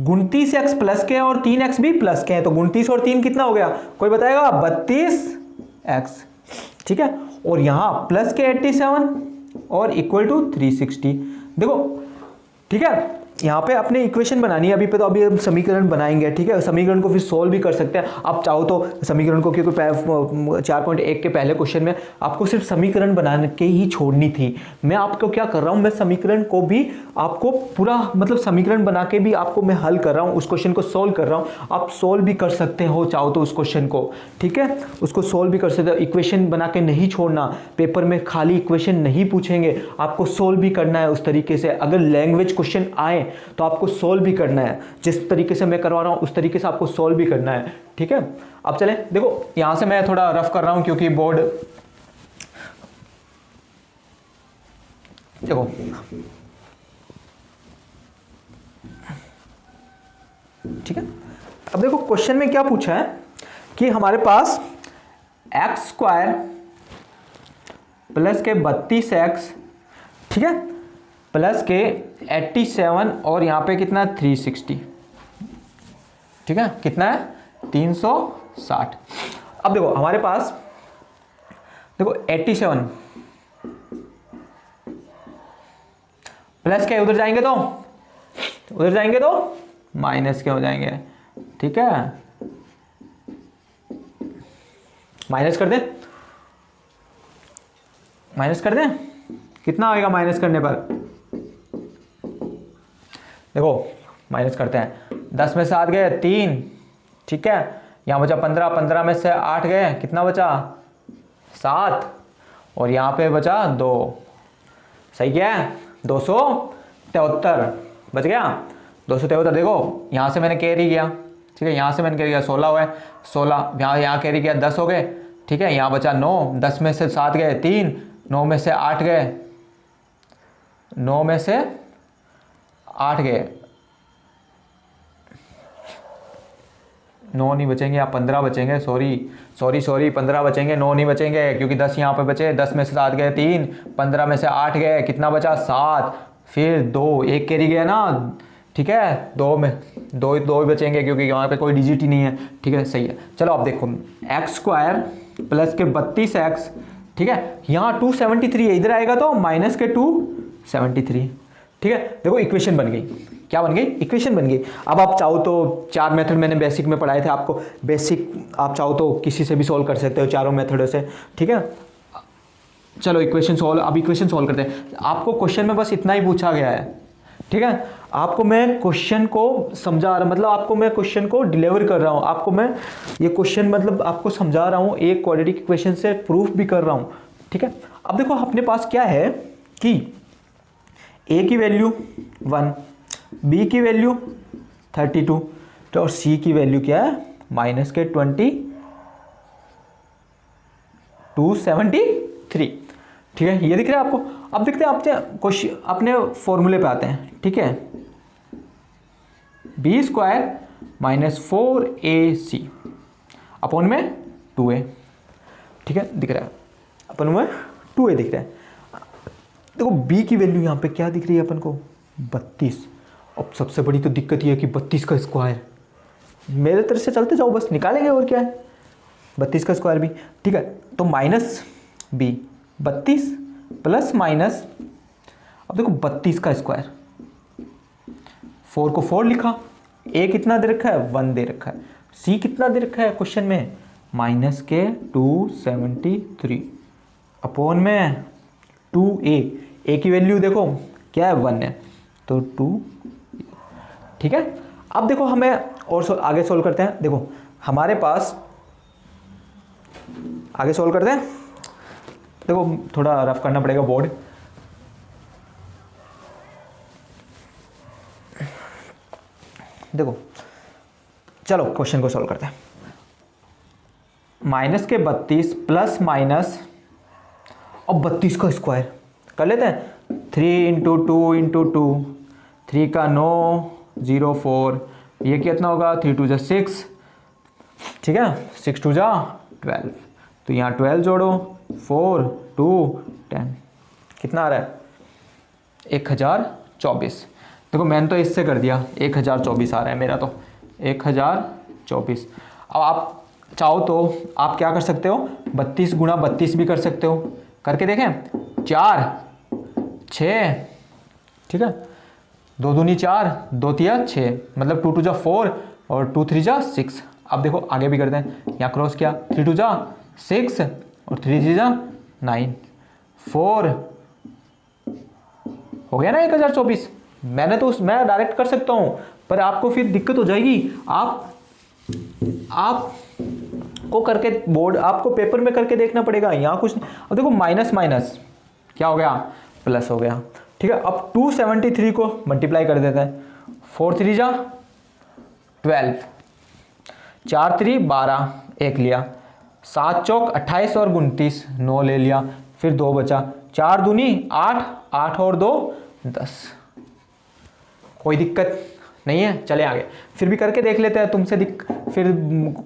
29x प्लस के हैं और 3x भी प्लस के हैं, तो 29 और 3 कितना हो गया, कोई बताएगा, 32x, ठीक है। और यहाँ प्लस के 87 और इक्वल टू 360। देखो ठीक है, यहाँ पे अपने इक्वेशन बनानी है अभी पे, तो अभी हम समीकरण बनाएंगे, ठीक है। समीकरण को फिर सोल्व भी कर सकते हैं आप चाहो तो समीकरण को, क्योंकि 4.1 के पहले क्वेश्चन में आपको सिर्फ समीकरण बनाने के ही छोड़नी थी। मैं आपको क्या कर रहा हूँ, मैं समीकरण को भी आपको पूरा मतलब समीकरण बना के भी आपको मैं हल कर रहा हूँ, उस क्वेश्चन को सोल्व कर रहा हूँ। आप सोल्व भी कर सकते हो चाहो तो उस क्वेश्चन को, ठीक है, उसको सोल्व भी कर सकते हो। इक्वेशन बना के नहीं छोड़ना, पेपर में खाली इक्वेशन नहीं पूछेंगे, आपको सोल्व भी करना है उस तरीके से। अगर लैंग्वेज क्वेश्चन आए तो आपको सोल्व भी करना है, जिस तरीके से मैं करवा रहा हूं उस तरीके से आपको सोल्व भी करना है, ठीक है। अब चलें, देखो यहां से मैं थोड़ा रफ कर रहा हूं क्योंकि बोर्ड, देखो ठीक है। अब देखो क्वेश्चन में क्या पूछा है कि हमारे पास x² प्लस के 32x, ठीक है, प्लस के 87 और यहाँ पे कितना 360, ठीक है, कितना है 360। अब देखो हमारे पास, देखो 87 प्लस के उधर जाएंगे तो माइनस के हो जाएंगे, ठीक है, माइनस कर दें, कितना आएगा माइनस करने पर, देखो माइनस करते हैं, 10 में 7 गए 3 ठीक है। यहाँ बचा 15, 15 में से 8 गए, कितना बचा 7, और यहाँ पे बचा 2। सही क्या है, 273 बच गया। 273 देखो, यहाँ से मैंने कैरी किया, ठीक है, यहाँ से मैंने कैरी किया 16 हुआ है, 16 यहाँ कैरी किया 10 हो गए, ठीक है। यहाँ बचा 9, 10 में से 7 गए 3, 9 में से 8 गए, 9 में से 8 गए, 9 नहीं बचेंगे, यहाँ 15 बचेंगे, सॉरी 15 बचेंगे, 9 नहीं बचेंगे क्योंकि 10 यहाँ पे बचे, 10 में से 7 गए 3, 15 में से 8 गए, कितना बचा 7, फिर 2, एक कैरी गया ना, ठीक है, 2 में 2 ही बचेंगे क्योंकि यहाँ पे कोई डिजिट ही नहीं है, ठीक है, सही है। चलो अब देखो x² प्लस के 32x, ठीक है, यहाँ 273 है, इधर आएगा तो माइनस के 273, ठीक है। देखो इक्वेशन बन गई, क्या बन गई, इक्वेशन बन गई। अब आप चाहो तो 4 मेथड मैंने बेसिक में पढ़ाए थे आपको, बेसिक आप चाहो तो किसी से भी सॉल्व कर सकते हो चारों मेथडों से, ठीक है। चलो इक्वेशन सॉल्व, अब इक्वेशन सॉल्व करते हैं। आपको क्वेश्चन में बस इतना ही पूछा गया है, ठीक है। आपको मैं क्वेश्चन को समझा रहा, मतलब आपको मैं क्वेश्चन को डिलीवर कर रहा हूँ, आपको मैं ये क्वेश्चन मतलब आपको समझा रहा हूँ, एक क्वाड्रेटिक इक्वेशन से प्रूफ भी कर रहा हूँ, ठीक है। अब देखो अपने पास क्या है कि a की वैल्यू 1, b की वैल्यू 32, तो और c की वैल्यू क्या है माइनस के 273, ठीक है, ये दिख रहा है आपको। अब देखते हैं अपने फॉर्मूले पे आते हैं, ठीक है। b² माइनस 4ac अपॉन में 2a, ठीक है, दिख रहा है अपन में 2a दिख रहा है। देखो b की वैल्यू यहाँ पे क्या दिख रही है अपन को 32। अब सबसे बड़ी तो दिक्कत ये है कि 32 का स्क्वायर, मेरे तरफ से चलते जाओ बस निकालेंगे, और क्या है 32 का स्क्वायर भी, ठीक है। तो माइनस b 32 प्लस माइनस, अब देखो 32 का स्क्वायर, 4 को 4 लिखा, a कितना दे रखा है 1 दे रखा है, c कितना दे रखा है क्वेश्चन में माइनस के 273 अपॉन में 2a, a की वैल्यू देखो क्या है 1 है, तो 2, ठीक है। अब देखो हमें और आगे सोल्व करते हैं। देखो हमारे पास आगे सोल्व करते हैं, देखो थोड़ा रफ करना पड़ेगा बोर्ड, देखो चलो क्वेश्चन को सोल्व करते हैं। माइनस के 32 प्लस माइनस, अब 32 का स्क्वायर कर लेते हैं, 3 इंटू 2 इंटू 2, 3 का 9 0 4, ये कितना होगा 3 2 6, ठीक है, 6 2 12, तो यहाँ 12 जोड़ो 4 2 10, कितना आ रहा है 1024। देखो मैंने तो इससे कर दिया, 1024 आ रहा है मेरा, तो 1024। अब आप चाहो तो आप क्या कर सकते हो 32 गुणा 32 भी कर सकते हो, करके देखें 4 6, ठीक है, 2 दूनी 4 2 तिया 6, मतलब 2 2 4 और 2 3 6। अब देखो आगे भी करते हैं, यहाँ क्रॉस किया 3 2 6 और 3 3 9, 4 हो गया ना 1024। मैं डायरेक्ट कर सकता हूँ, पर आपको फिर दिक्कत हो जाएगी, आप को करके बोर्ड आपको पेपर में करके देखना पड़ेगा, यहाँ कुछ। अब देखो माइनस माइनस क्या हो गया प्लस हो गया, ठीक है। अब 273 को मल्टीप्लाई कर देते हैं, 4 3 12, 4 3 12 1 लिया, 7 चौक 28 और 29 9 ले लिया, फिर 2 बचा, 4 दूनी 8 8 और 2 10, कोई दिक्कत नहीं है, चले आगे। फिर भी करके देख लेते हैं तुमसे फिर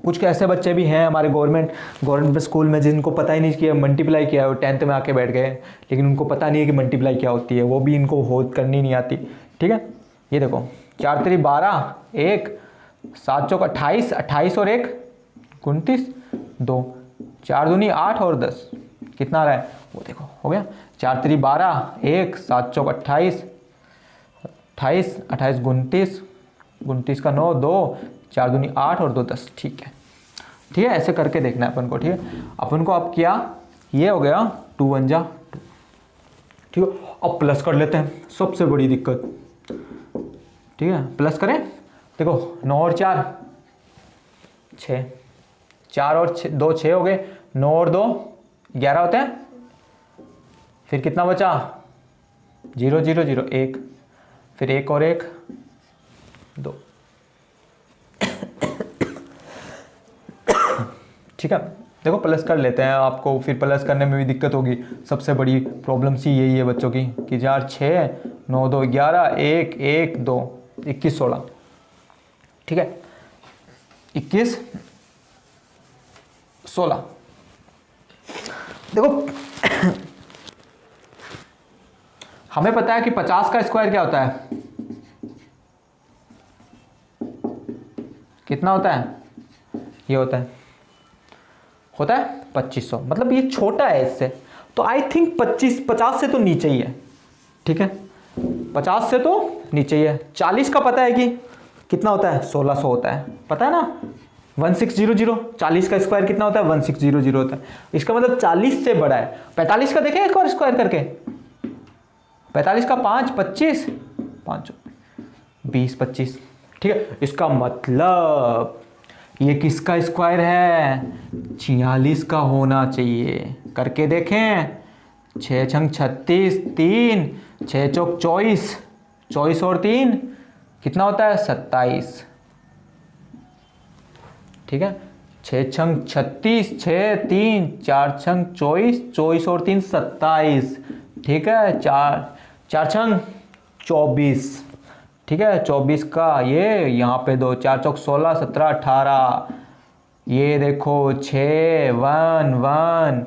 कुछ ऐसे बच्चे भी हैं हमारे गवर्नमेंट स्कूल में जिनको पता ही नहीं किया मल्टीप्लाई किया है, वो 10th में आके बैठ गए, लेकिन उनको पता नहीं है कि मल्टीप्लाई क्या होती है, वो भी इनको करनी नहीं आती, ठीक है। ये देखो 4 3 12 1, 7 चौक 28 28 और 1 29 2, 4 दूनी 8 और 10, कितना आ रहा है वो देखो, हो गया 4 3 12 1, 7 चौक 28 28 28 29 29 का 9 2, 4 दूनी 8 और 2 10, ठीक है, ठीक है। ऐसे करके देखना है अपन को, ठीक है। अपन को अब क्या ये हो गया 2 1 2, ठीक है। अब प्लस कर लेते हैं, सबसे बड़ी दिक्कत, ठीक है, प्लस करें। देखो 9 और 4 6, 4 और 2 6 हो गए, 9 और 2 11 होते हैं। फिर कितना बचा? 0 0 0 1, फिर 1 और 1 2। ठीक है, देखो प्लस कर लेते हैं, आपको फिर प्लस करने में भी दिक्कत होगी। सबसे बड़ी प्रॉब्लम सी यही है बच्चों की कि 4 6 9 2 11 1 1 2 21 16। ठीक है, 21 16। देखो हमें पता है कि 50 का स्क्वायर क्या होता है, कितना होता है? ये होता है 2500, मतलब ये छोटा है इससे, तो आई थिंक 50 से तो नीचे ही है। ठीक है, 50 से तो नीचे ही है। 40 का पता है कि कितना होता है? 1600 होता है, पता है ना, 1600। 40 का स्क्वायर कितना होता है? 1600 होता है। इसका मतलब 40 से बड़ा है। 45 का देखें एक और स्क्वायर करके, 45 का 5 25 5 20 25। ठीक है, इसका मतलब ये किसका स्क्वायर है? 46 का होना चाहिए। करके देखें, 6 छंग 36, 3 6 चौक 24, 24 और 3 कितना होता है? 27। ठीक है, 6 छंग 36, 6 3 4 छंग 24, 24 और 3 27। ठीक है, 4 छंग 24। ठीक है, 24 का ये यहाँ पे 2, 4 चौक 16 17 18। ये देखो 6 1 1।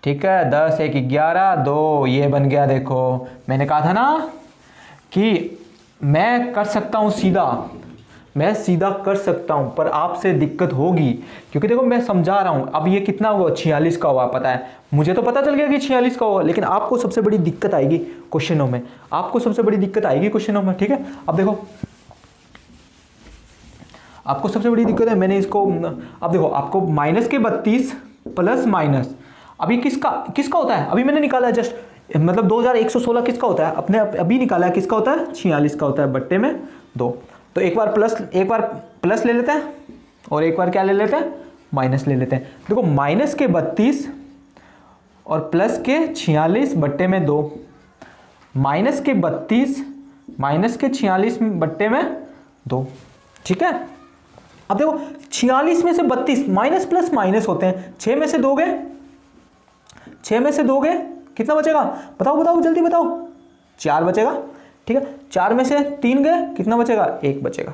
ठीक है, 10 1 11 2, ये बन गया। देखो मैंने कहा था ना कि मैं कर सकता हूँ सीधा, मैं सीधा कर सकता हूँ, पर आपसे दिक्कत होगी क्योंकि देखो मैं समझा रहा हूँ। अब ये कितना हुआ? 46 का हुआ, पता है मुझे, तो पता चल गया कि 46 का हुआ, लेकिन आपको सबसे बड़ी दिक्कत आएगी क्वेश्चनों में, आपको सबसे बड़ी दिक्कत आएगी क्वेश्चनों में। ठीक है, अब देखो आपको सबसे बड़ी दिक्कत है, मैंने इसको, अब देखो आपको माइनस के 32 प्लस माइनस, अभी किसका किसका होता है? अभी मैंने निकाला है जस्ट, मतलब 2116 किसका होता है? अपने अभी निकाला है, किसका होता है? 46 का होता है, बट्टे में 2। तो एक बार प्लस ले लेते हैं और एक बार क्या ले लेते हैं? माइनस ले लेते हैं। देखो माइनस के 32 और प्लस के 46 बट्टे में 2, माइनस के 32 माइनस के 46 बट्टे में 2। ठीक है, अब देखो 46 में से 32 माइनस प्लस माइनस होते हैं, 6 में से 2 गए, 6 में से 2 गए, कितना बचेगा? बताओ बताओ जल्दी बताओ। 4 बचेगा। ठीक है, 4 में से 3 गए, कितना बचेगा? 1 बचेगा।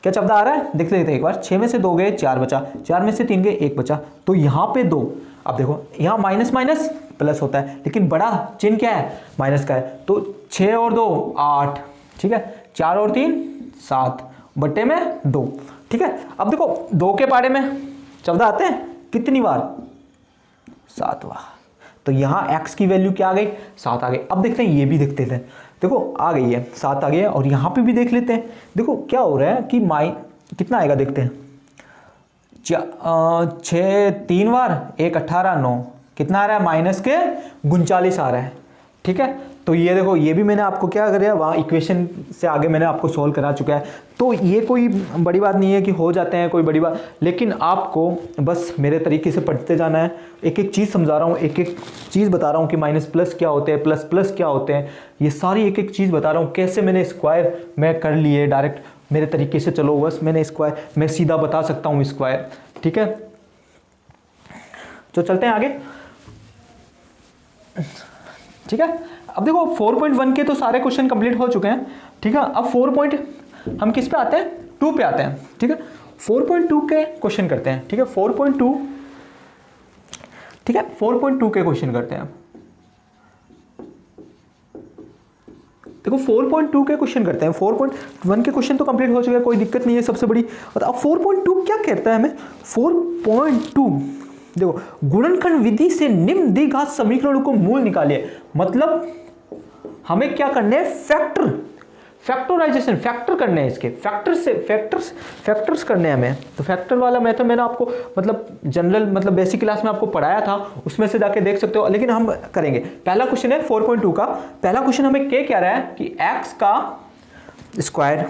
क्या शब्द आ रहा है? देख लेते हैं एक बार। 6 में से 2 गए, 4 बचा, 4 में से 3 गए, 1 बचा, तो यहाँ पे 2। अब देखो यहाँ माइनस माइनस प्लस होता है, लेकिन बड़ा चिन्ह क्या है? माइनस का है, तो 6 और 2 8। ठीक है, 4 और 3 7 बट्टे में 2। ठीक है, अब देखो 2 के पारे में शब्द आते हैं कितनी बार? 7 बार। तो यहाँ x की वैल्यू क्या आ गई? 7 आ गई। अब देखते हैं, ये भी देखते हैं, देखो आ गई है 7 आ गई है, और यहाँ पे भी देख लेते हैं। देखो क्या हो रहा है कि कितना आएगा देखते हैं। 6 3 बार 1 18 9, कितना आ रहा है? माइनस के 39 आ रहा है। ठीक है, तो ये देखो, ये भी मैंने आपको क्या कर दिया, वहाँ इक्वेशन से आगे मैंने आपको सॉल्व करा चुका है। तो ये कोई बड़ी बात नहीं है कि हो जाते हैं, कोई बड़ी बात, लेकिन आपको बस मेरे तरीके से पढ़ते जाना है। एक एक चीज़ समझा रहा हूँ, एक एक चीज़ बता रहा हूँ कि माइनस प्लस क्या होते हैं, प्लस प्लस क्या होते हैं, ये सारी एक एक चीज़ बता रहा हूँ। कैसे मैंने स्क्वायर मैं कर लिए डायरेक्ट मेरे तरीके से, चलो बस मैंने स्क्वायर मैं सीधा बता सकता हूँ स्क्वायर। ठीक है, तो चलते हैं आगे। ठीक है, अब देखो 4.1 के तो सारे क्वेश्चन कंप्लीट हो चुके हैं। ठीक है, अब हम किस पे आते हैं? 2 पे आते हैं। ठीक है, 4.2 के क्वेश्चन करते हैं। ठीक है, 4.2, ठीक है 4.2 के क्वेश्चन करते हैं। देखो 4.2 के क्वेश्चन करते हैं। 4.1 के क्वेश्चन तो कंप्लीट हो चुके हैं, कोई दिक्कत नहीं है सबसे बड़ी। और अब 4.2 क्या कहता है हमें? 4.2 देखो, गुणनखंड विधि से निम्न द्विघात समीकरणों को मूल निकालिए। मतलब हमें क्या करने हैं? फैक्टराइजेशन, फैक्टर करने हैं, इसके फैक्टर्स करने हैं हमें। तो फैक्टर वाला मेथड मैंने आपको मतलब जनरल मतलब बेसिक क्लास में आपको पढ़ाया था, उसमें से जाके देख सकते हो, लेकिन हम करेंगे। पहला क्वेश्चन है 4.2 का। पहला क्वेश्चन हमें क्या कह रहा है कि x का स्क्वायर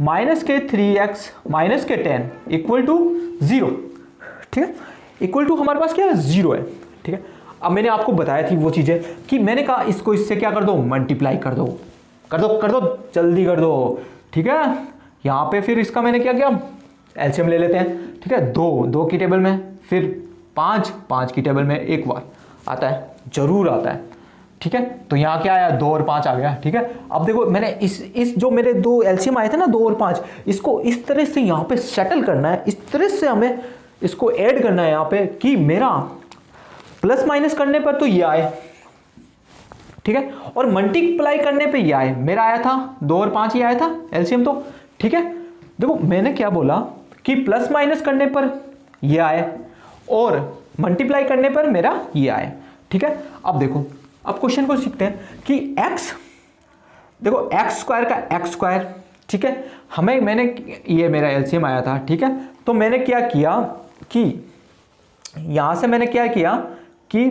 माइनस के 3x माइनस के 10 इक्वल टू 0, ठीक है, इक्वल टू हमारे पास क्या है 0 है, ठीक है। अब मैंने आपको बताया थी वो चीज़ें कि मैंने कहा इसको इससे क्या कर दो, मल्टीप्लाई कर दो, कर दो जल्दी कर दो, ठीक है। यहाँ पे फिर इसका मैंने क्या किया, एलसीएम ले लेते हैं, ठीक है। 2 की टेबल में, फिर 5 की टेबल में एक बार आता है, जरूर आता है, ठीक है। तो यहाँ क्या आया, 2 और 5 आ गया, ठीक है। अब देखो मैंने इस जो मेरे 2 एलसीएम आए थे ना 2 और 5, इसको इस तरह से यहाँ पे सेटल करना है, इस तरह से हमें इसको ऐड करना है यहाँ पे कि मेरा प्लस माइनस करने पर तो ये आए, ठीक है, और मल्टीप्लाई करने पे ये आए। मेरा आया था 2 और 5 ही आया था एलसीएम तो, ठीक है। देखो मैंने क्या बोला कि प्लस माइनस करने पर ये आए और मल्टीप्लाई करने पर मेरा ये आए, ठीक है। अब देखो, अब क्वेश्चन को सीखते हैं कि x, देखो x स्क्वायर का x स्क्वायर, ठीक है, मैंने ये मेरा एलसीएम आया था, ठीक है। तो मैंने क्या किया कि यहां से मैंने क्या किया कि,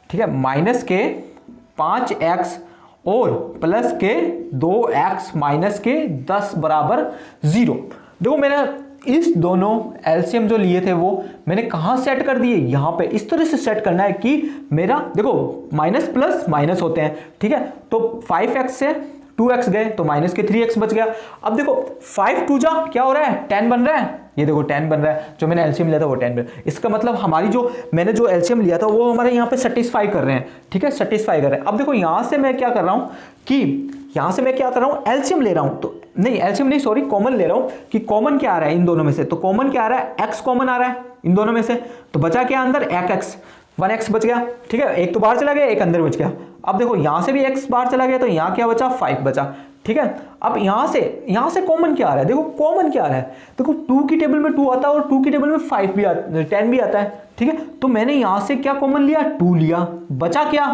ठीक है, माइनस के 5x और प्लस के 2x माइनस के 10 बराबर 0। देखो मैंने इस दोनों एलसीएम जो लिए थे वो मैंने कहां सेट कर दिए, यहां पे इस तरह से सेट करना है कि मेरा देखो माइनस प्लस माइनस होते हैं, ठीक है। तो 5x से 2x गए तो माइनस के 3x बच गया। अब देखो 5 2 जा क्या हो रहा है, 10 बन रहा है, ये देखो 10 बन रहा है, जो मैंने एलसीएम लिया था वो 10 बन रहा है। इसका मतलब हमारी जो मैंने जो एलसीएम लिया था वो हमारे यहाँ पे सेटिस्फाई कर रहे हैं, ठीक है, सेटिस्फाई कर रहे हैं। अब देखो यहाँ से मैं क्या कर रहा हूँ कि एलसीएम ले रहा हूँ, तो नहीं एलसीएम नहीं सॉरी कॉमन ले रहा हूँ कि कॉमन क्या आ रहा है इन दोनों में से, तो कॉमन क्या आ रहा है, x कॉमन आ रहा है इन दोनों में से, तो बचा क्या अंदर, 1x बच गया, ठीक है, एक तो बाहर चला गया एक अंदर बच गया। अब देखो यहां से भी x बाहर चला गया तो यहां क्या बचा, 5 बचा, ठीक है। अब यहां से कॉमन क्या आ रहा है, देखो कॉमन क्या आ रहा है, देखो 2 की टेबल में 2 आता है और 2 की टेबल में 10 भी आता है, ठीक है। तो मैंने यहां से क्या कॉमन लिया, 2 लिया, बचा क्या,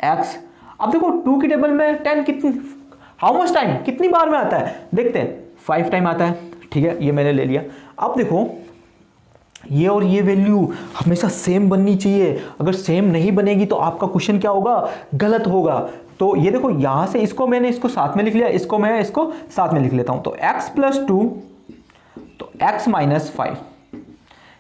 x। अब देखो 2 की टेबल में 10 कितनी, हाउ मच टाइम, कितनी बार में आता है, देखते हैं, 5 टाइम आता है, ठीक है, ये मैंने ले लिया। अब देखो ये और ये वैल्यू हमेशा सेम बननी चाहिए, अगर सेम नहीं बनेगी तो आपका क्वेश्चन क्या होगा, गलत होगा। तो ये देखो यहां से मैंने इसको साथ में लिख लिया, मैं इसको साथ में लिख लेता हूं, तो x + 2 तो x - 5,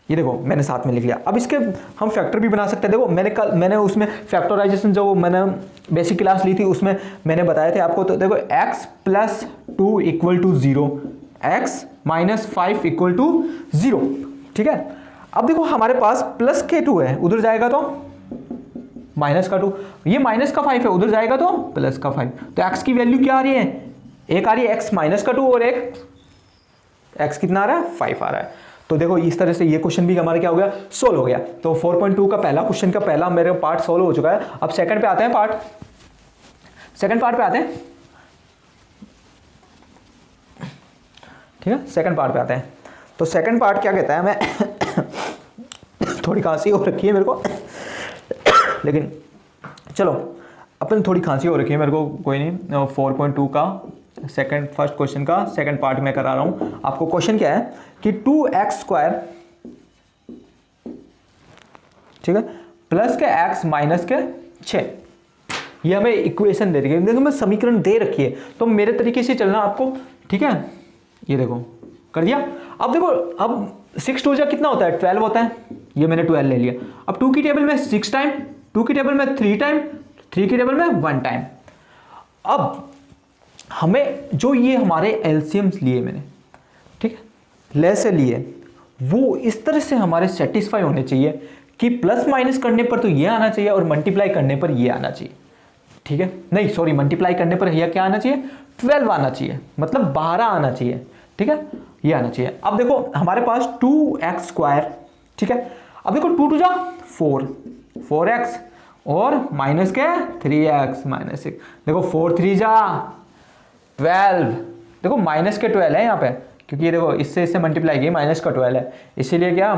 ये देखो मैंने साथ में लिख लिया। अब इसके हम फैक्टर भी बना सकते हैं। देखो मैंने उसमें फैक्टराइजेशन जो मैंने बेसिक क्लास ली थी उसमें मैंने बताए थे आपको, तो देखो x + 2 = 0, x - 5 = 0, ठीक है। अब देखो हमारे पास प्लस के 2 है, उधर जाएगा तो माइनस का 2, ये माइनस का 5 है, उधर जाएगा तो प्लस का 5, तो x की वैल्यू क्या आ रही है, एक आ रही है x - 2 और एक x कितना आ रहा है, 5 आ रहा है। तो देखो इस तरह से ये क्वेश्चन भी हमारा क्या हो गया, सोल्व हो गया। तो 4.2 का पहला क्वेश्चन का पहला मेरे पार्ट सोल्व हो चुका है। अब सेकंड पे आते हैं, सेकंड पार्ट पे आते हैं, ठीक है, सेकंड पार्ट पे आते हैं। तो सेकंड पार्ट क्या कहता है, मैं थोड़ी खांसी हो रखी है मेरे को लेकिन चलो अपन थोड़ी खांसी हो रखी है मेरे को, कोई नहीं। 4.2 का फर्स्ट क्वेश्चन का सेकंड पार्ट में करा रहा हूं आपको। क्वेश्चन क्या है कि 2x², ठीक है, प्लस के x माइनस के 6, ये हमें इक्वेशन दे रखी है, देखो मैं समीकरण दे रखी है, तो मेरे तरीके से चलना आपको, ठीक है। ये देखो कर दिया। अब देखो अब 6 2 जा कितना होता है, 12 होता है, ये मैंने 12 ले लिया। अब 2 की टेबल में 6 टाइम, 2 की टेबल में 3 टाइम, 3 की टेबल में 1 टाइम। अब हमें जो ये हमारे एलसीएम्स लिए मैंने, ठीक है, ले से लिए, वो इस तरह से हमारे सेटिस्फाई होने चाहिए कि प्लस माइनस करने पर तो ये आना चाहिए और मल्टीप्लाई करने पर ये आना चाहिए, ठीक है, नहीं सॉरी मल्टीप्लाई करने पर यह क्या आना चाहिए, 12 आना चाहिए, मतलब 12 आना चाहिए, ठीक है, ये आना चाहिए। अब देखो हमारे पास 2x², ठीक है। अब देखो 2 2 जा 4, 4x और माइनस के 3x - 6, देखो 4 3 जा 12, देखो माइनस के 12 है यहाँ पे, क्योंकि ये देखो इससे मल्टीप्लाई किया, माइनस का 12 है, इसीलिए क्या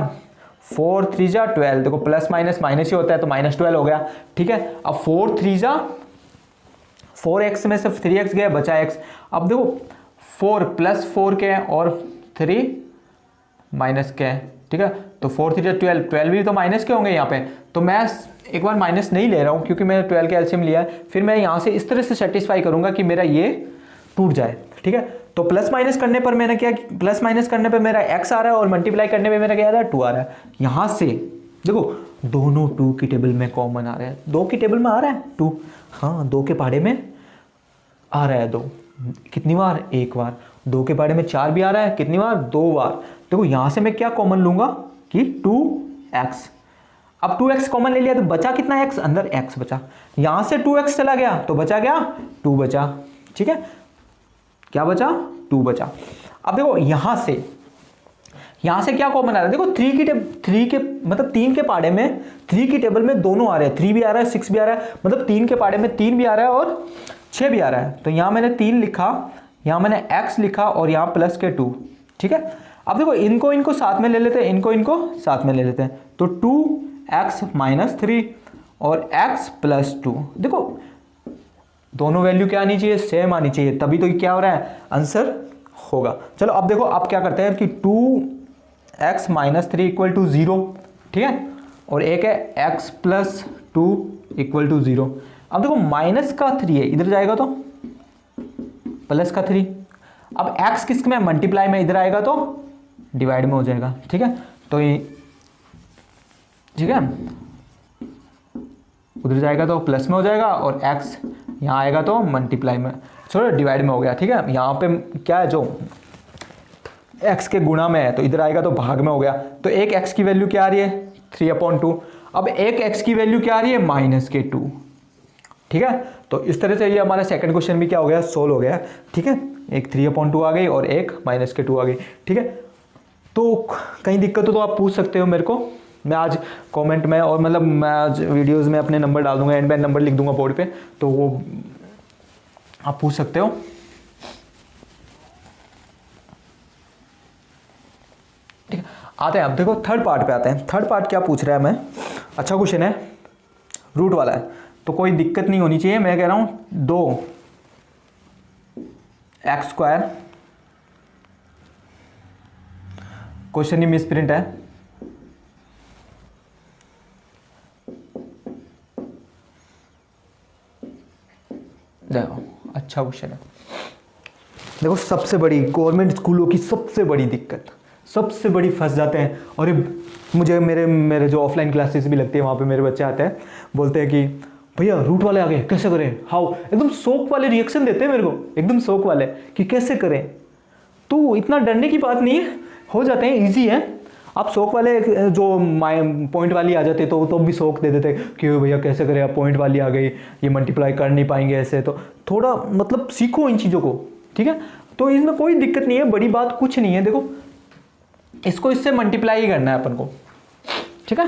4 3 जा 12, देखो प्लस माइनस माइनस ही होता है तो -12 हो गया, ठीक है। अब 4 3 जा 4x में से 3x गया, बचा x। अब देखो 4 + 4 के और 3 माइनस के है, ठीक है। तो 4 3 12, 12 भी तो माइनस के होंगे यहाँ पे, तो मैं एक बार माइनस नहीं ले रहा हूँ क्योंकि मैंने 12 के एलसीएम लिया है। फिर मैं यहाँ से इस तरह से सेटिस्फाई करूँगा कि मेरा ये टूट जाए, ठीक है। तो प्लस माइनस करने पर मैंने क्या, प्लस माइनस करने पर मेरा x आ रहा है और मल्टीप्लाई करने पर मेरा क्या आ रहा है, 2 आ रहा है। यहाँ से देखो दोनों 2 की टेबल में कॉमन आ रहे हैं, 2 की टेबल में आ रहा है 2, हाँ 2 के पहाड़े में आ रहा है 2, कितनी बार, एक बार। 2 के पहाड़े में 4 भी आ रहा है, कितनी बार, 2 बार। देखो यहाँ से मैं क्या कॉमन लूँगा कि 2x। अब 2x कॉमन ले लिया तो बचा कितना x, अंदर x बचा। यहाँ से 2x चला गया तो बचा क्या, 2 बचा, ठीक है। क्या बचा, 2 बचा। अब देखो यहाँ से क्या कॉमन आ रहा है, देखो 3 के मतलब 3 के पाड़े में 3 की टेबल में दोनों आ रहे हैं, 3 भी आ रहा है 6 भी आ रहा है, मतलब 3 के पाड़े में 3 भी आ रहा है और 6 भी आ रहा है। तो यहाँ मैंने 3 लिखा, यहाँ मैंने x लिखा और यहाँ प्लस के 2, ठीक है। अब देखो इनको साथ में ले लेते हैं, इनको साथ में ले लेते हैं, तो 2x माइनस 3 और x प्लस 2। देखो दोनों वैल्यू क्या आनी चाहिए, सेम आनी चाहिए, तभी तो क्या हो रहा है, आंसर होगा। चलो अब देखो आप क्या करते हैं कि 2x माइनस 3 इक्वल टू 0, ठीक है, और एक है x प्लस 2 इक्वल टू 0। अब देखो माइनस का 3 है, इधर जाएगा तो प्लस का 3। अब x किस में, मल्टीप्लाई में, इधर आएगा तो डिवाइड में हो जाएगा, ठीक है। तो ये ठीक है, उधर जाएगा तो प्लस में हो जाएगा और x यहाँ आएगा तो मल्टीप्लाई में, छोड़ो डिवाइड में हो गया, ठीक है। यहाँ पे क्या है, जो x के गुणा में है तो इधर आएगा तो भाग में हो गया। तो एक x की वैल्यू क्या आ रही है, 3/2। अब एक x की वैल्यू क्या आ रही है, माइनस के 2, ठीक है। तो इस तरह से ये हमारा सेकंड क्वेश्चन भी क्या हो गया, सोल्व हो गया, ठीक है। एक 3/2 आ गई और एक माइनस के 2 आ गई, ठीक है। तो कहीं दिक्कत हो तो आप पूछ सकते हो मेरे को, मैं आज कमेंट में और मतलब मैं आज वीडियोस में अपने नंबर डाल दूंगा, एंड में नंबर लिख दूंगा बोर्ड पे, तो वो आप पूछ सकते हो, ठीक है। आते हैं अब देखो थर्ड पार्ट पे आते हैं। थर्ड पार्ट क्या पूछ रहा है मैं, अच्छा क्वेश्चन है, रूट वाला है, तो कोई दिक्कत नहीं होनी चाहिए। मैं कह रहा हूं 2x², क्वेश्चन ही मिस प्रिंट है, देखो अच्छा क्वेश्चन है। देखो सबसे बड़ी गवर्नमेंट स्कूलों की सबसे बड़ी दिक्कत, सबसे बड़ी फंस जाते हैं। और ये मुझे मेरे जो ऑफलाइन क्लासेस भी लगती है वहाँ पे मेरे बच्चे आते हैं, बोलते हैं कि भैया रूट वाले आ गए कैसे करें, हाउ, एकदम शौक वाले रिएक्शन देते हैं मेरे को, एकदम शौक वाले कि कैसे करें। तो इतना डरने की बात नहीं है, हो जाते हैं, ईजी है। आप शौक वाले जो पॉइंट वाली आ जाती है तो भी शौक दे देते कि भैया कैसे करें, आप पॉइंट वाली आ गई, ये मल्टीप्लाई कर नहीं पाएंगे ऐसे, तो थोड़ा मतलब सीखो इन चीज़ों को, ठीक है। तो इसमें कोई दिक्कत नहीं है, बड़ी बात कुछ नहीं है। देखो इसको इससे मल्टीप्लाई ही करना है अपन को, ठीक है,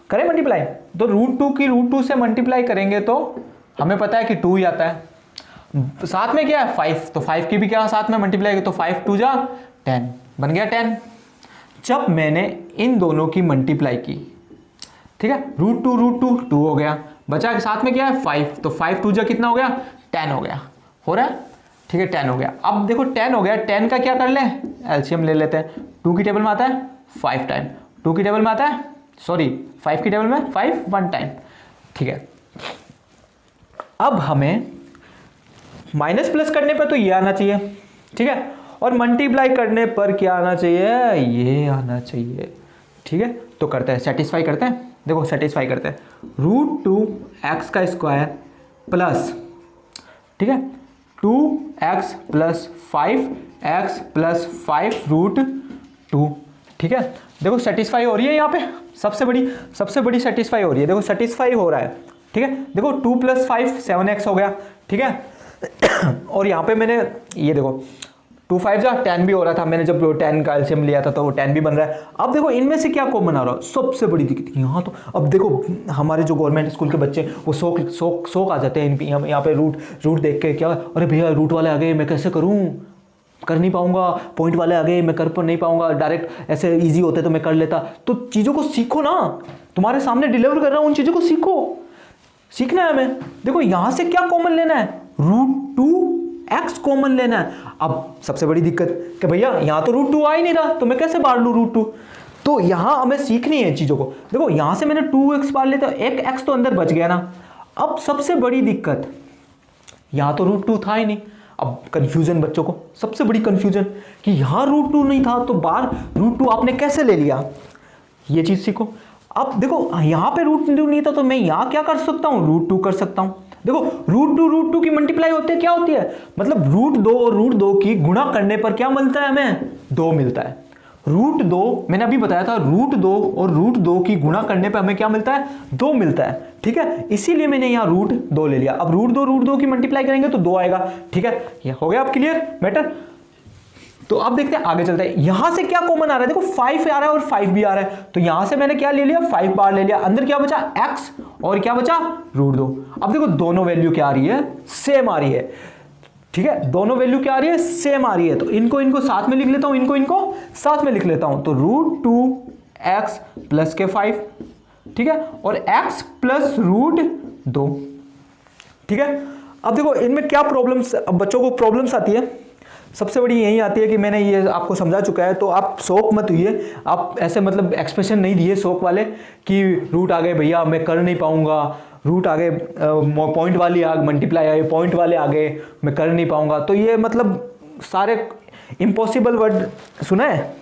करें मल्टीप्लाई। तो √2 की √2 से मल्टीप्लाई करेंगे तो हमें पता है कि 2 ही आता है, साथ में क्या है 5, तो 5 की भी क्या साथ में मल्टीप्लाई, तो 5 2 जा 10, बन गया 10। जब मैंने इन दोनों की मल्टीप्लाई की, ठीक है, √2 2 हो गया, बचा के साथ में क्या है 5, तो 5 2 जा कितना हो गया, 10 हो गया, हो रहा है, ठीक है 10 हो गया। अब देखो 10 हो गया, 10 का क्या कर ले, एलसीएम ले लेते हैं। 2 की टेबल में आता है 5 टाइम, 2 की टेबल में आता है, सॉरी 5 की टेबल में 5 1 टाइम, ठीक है। अब हमें माइनस प्लस करने पर तो ये आना चाहिए, ठीक है, और मल्टीप्लाई करने पर क्या आना चाहिए, ये आना चाहिए, ठीक है। तो करते हैं, सेटिस्फाई करते हैं, देखो सेटिस्फाई करते हैं, √2x² प्लस, ठीक है, 2x प्लस 5x प्लस 5 √2, ठीक है। देखो सेटिस्फाई हो रही है, यहाँ पे सबसे बड़ी सेटिस्फाई हो रही है, देखो सेटिस्फाई हो रहा है, ठीक है। देखो 2 + 5 7x हो गया, ठीक है। और यहाँ पे मैंने ये देखो 2 5 जा 10 भी हो रहा था, मैंने जब 10 का एलसीएम लिया था तो वो 10 भी बन रहा है। अब देखो इनमें से क्या कॉमन आ रहा है, सबसे बड़ी दिक्कत यहाँ। तो अब देखो हमारे जो गवर्नमेंट स्कूल के बच्चे वो शौक आ जाते हैं यहाँ पे रूट देख के, क्या अरे भैया रूट वाले आ गए मैं कैसे करूँ, कर नहीं पाऊंगा, पॉइंट वाले आ गए मैं कर नहीं पाऊंगा, डायरेक्ट ऐसे इजी होते तो मैं कर लेता। तो चीज़ों को सीखो ना, तुम्हारे सामने डिलीवर कर रहा हूँ, उन चीज़ों को सीखो, सीखना है हमें। देखो यहाँ से क्या कॉमन लेना है, √2 x कॉमन लेना है। अब सबसे बड़ी दिक्कत कि भैया यहाँ तो रूट 2 आ ही नहीं रहा, तो मैं कैसे बाहर लूँ रूट 2? तो यहाँ हमें सीखनी है चीज़ों को। देखो यहाँ से मैंने 2x बाहर लेता, एक x तो अंदर बच गया ना। अब सबसे बड़ी दिक्कत, यहाँ तो रूट 2 था ही नहीं। अब कंफ्यूजन बच्चों को, सबसे बड़ी कंफ्यूजन कि यहाँ रूट 2 नहीं था तो बाहर रूट 2 आपने कैसे ले लिया, ये चीज़ सीखो। अब देखो यहाँ पे रूट 2 नहीं था तो मैं यहाँ क्या कर सकता हूँ, रूट 2 कर सकता हूँ। देखो रूट 2 की मल्टीप्लाई होते हैं, क्या होती है, मतलब रूट 2 और रूट 2 की गुणा करने पर क्या मिलता है, हमें 2 मिलता है। रूट 2 मैंने अभी बताया था, रूट 2 और रूट 2 की गुणा करने पर हमें क्या मिलता है, 2 मिलता है। ठीक है, इसीलिए मैंने यहाँ रूट 2 ले लिया। अब रूट 2 की मल्टीप्लाई करेंगे तो 2 आएगा। ठीक है, ये हो गया अब क्लियर मैटर। तो अब देखते हैं आगे चलते हैं, यहां से क्या कॉमन आ रहा है, देखो 5 आ रहा है और 5 भी आ रहा है, तो यहां से मैंने क्या ले लिया, 5 बार ले लिया। अंदर क्या बचा, x और क्या बचा, रूट 2। अब देखो दोनों वैल्यू क्या आ रही है, सेम आ रही है। ठीक है, दोनों वैल्यू क्या आ रही है, सेम आ रही है। तो इनको साथ में लिख लेता हूं, इनको साथ में लिख लेता हूं। तो रूट 2x प्लस के 5, ठीक है, और x प्लस रूट 2। ठीक है, अब देखो इनमें क्या प्रॉब्लम्स, बच्चों को प्रॉब्लम्स आती है, सबसे बड़ी यही आती है कि मैंने ये आपको समझा चुका है, तो आप शौक मत हुई, आप ऐसे मतलब एक्सप्रेशन नहीं दिए शौक वाले कि रूट आ गए भैया मैं कर नहीं पाऊंगा, रूट आ गए, पॉइंट वाली आ मल्टीप्लाई आए, पॉइंट वाले आ गए मैं कर नहीं पाऊंगा। तो ये मतलब सारे इम्पॉसिबल वर्ड सुना है,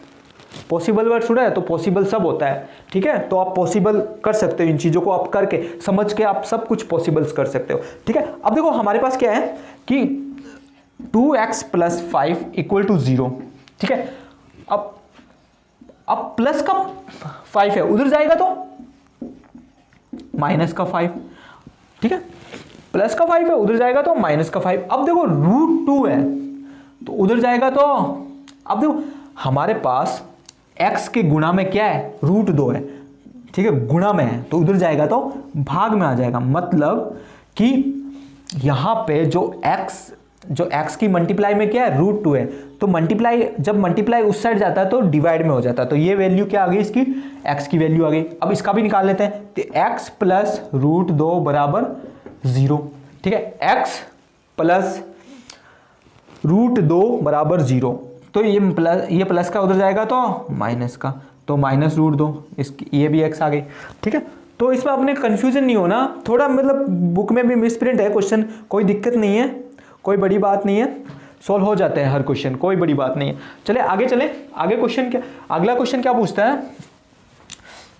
पॉसिबल वर्ड सुना है, तो पॉसिबल सब होता है। ठीक है, तो आप पॉसिबल कर सकते हो, इन चीज़ों को आप करके समझ के आप सब कुछ पॉसिबल्स कर सकते हो। ठीक है, अब देखो हमारे पास क्या है कि 2x प्लस 5 इक्वल टू 0। ठीक है, अब प्लस का 5 है, उधर जाएगा तो माइनस का 5। ठीक है, प्लस का 5 है, उधर जाएगा तो माइनस का 5। अब देखो रूट 2 है तो उधर जाएगा तो, अब देखो हमारे पास x के गुणा में क्या है, रूट 2 है। ठीक है, गुणा में है तो उधर जाएगा तो भाग में आ जाएगा, मतलब कि यहां पे जो x की मल्टीप्लाई में क्या है, रूट 2 है, तो मल्टीप्लाई जब मल्टीप्लाई उस साइड जाता है तो डिवाइड में हो जाता है। तो ये वैल्यू क्या आ गई, इसकी x की वैल्यू आ गई। अब इसका भी निकाल लेते हैं, तो x प्लस रूट 2 बराबर 0। ठीक है, x प्लस रूट 2 बराबर 0, तो ये प्लस का उधर जाएगा तो माइनस का, तो माइनस रूट 2, इसकी ये भी x आ गई। ठीक है, तो इसमें अपने कंफ्यूजन नहीं होना, थोड़ा मतलब बुक में भी मिसप्रिंट है क्वेश्चन, कोई दिक्कत नहीं है, कोई बड़ी बात नहीं है, सॉल्व हो जाते हैं हर क्वेश्चन, कोई बड़ी बात नहीं है। चले आगे चले, आगे क्वेश्चन क्या, अगला क्वेश्चन क्या पूछता है,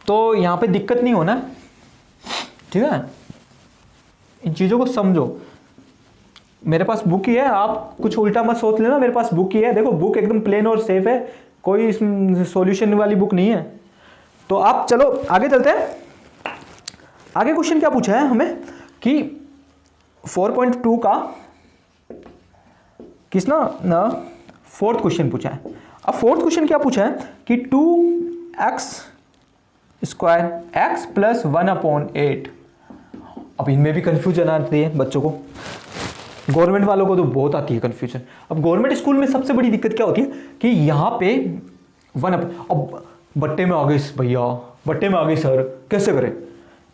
तो यहाँ पे दिक्कत नहीं होना। ठीक है, इन चीज़ों को समझो, मेरे पास बुक ही है, आप कुछ उल्टा मत सोच लेना, मेरे पास बुक ही है। देखो बुक एकदम प्लेन और सेफ है, कोई सॉल्यूशन वाली बुक नहीं है। तो आप चलो आगे चलते हैं। आगे क्वेश्चन क्या पूछा है हमें कि 4.2 का किसना फोर्थ क्वेश्चन पूछा है। अब फोर्थ क्वेश्चन क्या पूछा है कि 2x स्क्वायर x प्लस 1/8। अब इनमें भी कंफ्यूजन आती है बच्चों को, गवर्नमेंट वालों को तो बहुत आती है कंफ्यूजन। अब गवर्नमेंट स्कूल में सबसे बड़ी दिक्कत क्या होती है कि यहाँ पे अब बट्टे में आ गई भैया, बट्टे में आ गई सर, कैसे करें।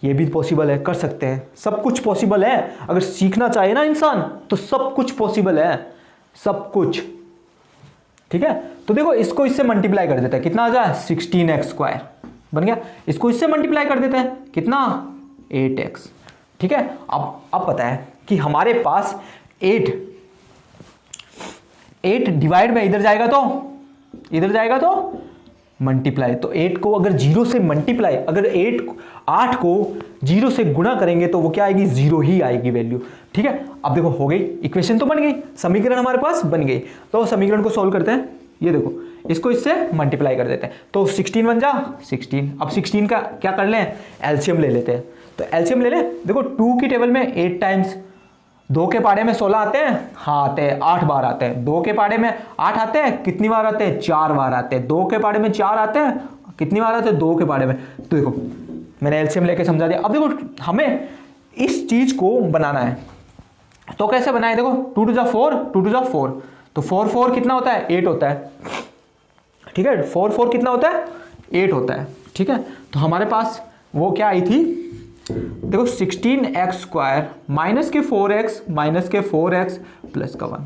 ये भी पॉसिबल है, कर सकते हैं, सब कुछ पॉसिबल है। अगर सीखना चाहे ना इंसान तो सब कुछ पॉसिबल है, सब कुछ। ठीक है, तो देखो इसको इससे मल्टीप्लाई कर देते हैं, कितना आ जाए 16x स्क्वायर बन गया। इसको इससे मल्टीप्लाई कर देते हैं, कितना 8x। ठीक है, अब पता है कि हमारे पास 8 डिवाइड में इधर जाएगा तो मल्टीप्लाई, तो 8 को अगर 0 से मल्टीप्लाई, अगर 8 को 0 से गुणा करेंगे तो वो क्या आएगी, 0 ही आएगी वैल्यू। ठीक है, अब देखो हो गई, इक्वेशन तो बन गई, समीकरण हमारे पास बन गई। तो समीकरण को सोल्व करते हैं, ये देखो इसको इससे मल्टीप्लाई कर देते हैं, तो 16 बन जा 16। अब 16 का क्या कर लें, एलसीएम ले लेते हैं। तो एलसीएम ले लें, देखो 2 की टेबल में 8 टाइम्स, 2 के पाड़े में 16 आते हैं, हाँ आते हैं, 8 बार आते हैं। 2 के पाड़े में 8 आते हैं, कितनी बार आते हैं, 4 बार आते हैं। 2 के पाड़े में 4 आते हैं, कितनी बार आते हैं, 2 के पाड़े में। तो देखो मैंने एलसीएम लेके समझा दिया। अब देखो हमें इस चीज को बनाना है, तो कैसे बनाए, देखो 2 टू जा 4, 2 टू जा 4, तो 4 कितना होता है, 8 होता है। ठीक है, 4 कितना होता है, 8 होता है। ठीक है, तो हमारे पास वो क्या आई थी, देखो 16x स्क्वायर माइनस के 4x प्लस का 1।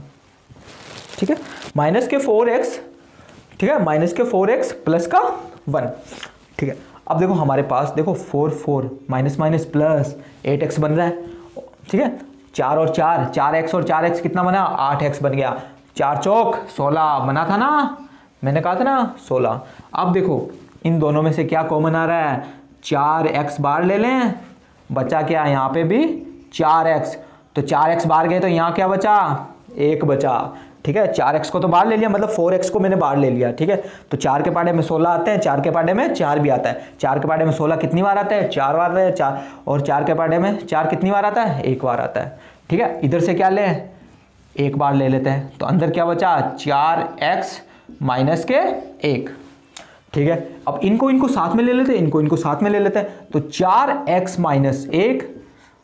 ठीक है, माइनस के 4x, ठीक है, माइनस के 4x प्लस का 1, ठीक है। अब देखो हमारे पास देखो 4 माइनस माइनस प्लस 8x बन रहा है, ठीक है। 4 और 4, 4x और 4x कितना बना, 8x बन गया। 4 चौक 16 बना था ना, मैंने कहा था ना 16। अब देखो इन दोनों में से क्या कॉमन आ रहा है, 4x बार ले लें, बचा क्या यहाँ पे भी 4x, तो 4x बाहर गए तो यहाँ क्या बचा, 1 बचा, ठीक है। 4x को तो बाहर ले लिया, मतलब 4x को मैंने बाहर ले लिया, ठीक है। तो 4 के पाड़े में 16 आते हैं, 4 के पाड़े में 4 भी आता है। 4 के पाड़े में 16 कितनी बार आता है, 4 बार आता है, 4 और 4 के पाड़े में 4 कितनी बार आता है, 1 बार आता है, ठीक है। इधर से क्या लें, 1 बार ले लेते हैं, तो अंदर क्या बचा 4x माइनस के 1, ठीक है। अब इनको साथ में ले लेते हैं, इनको साथ में ले लेते हैं, तो 4x माइनस 1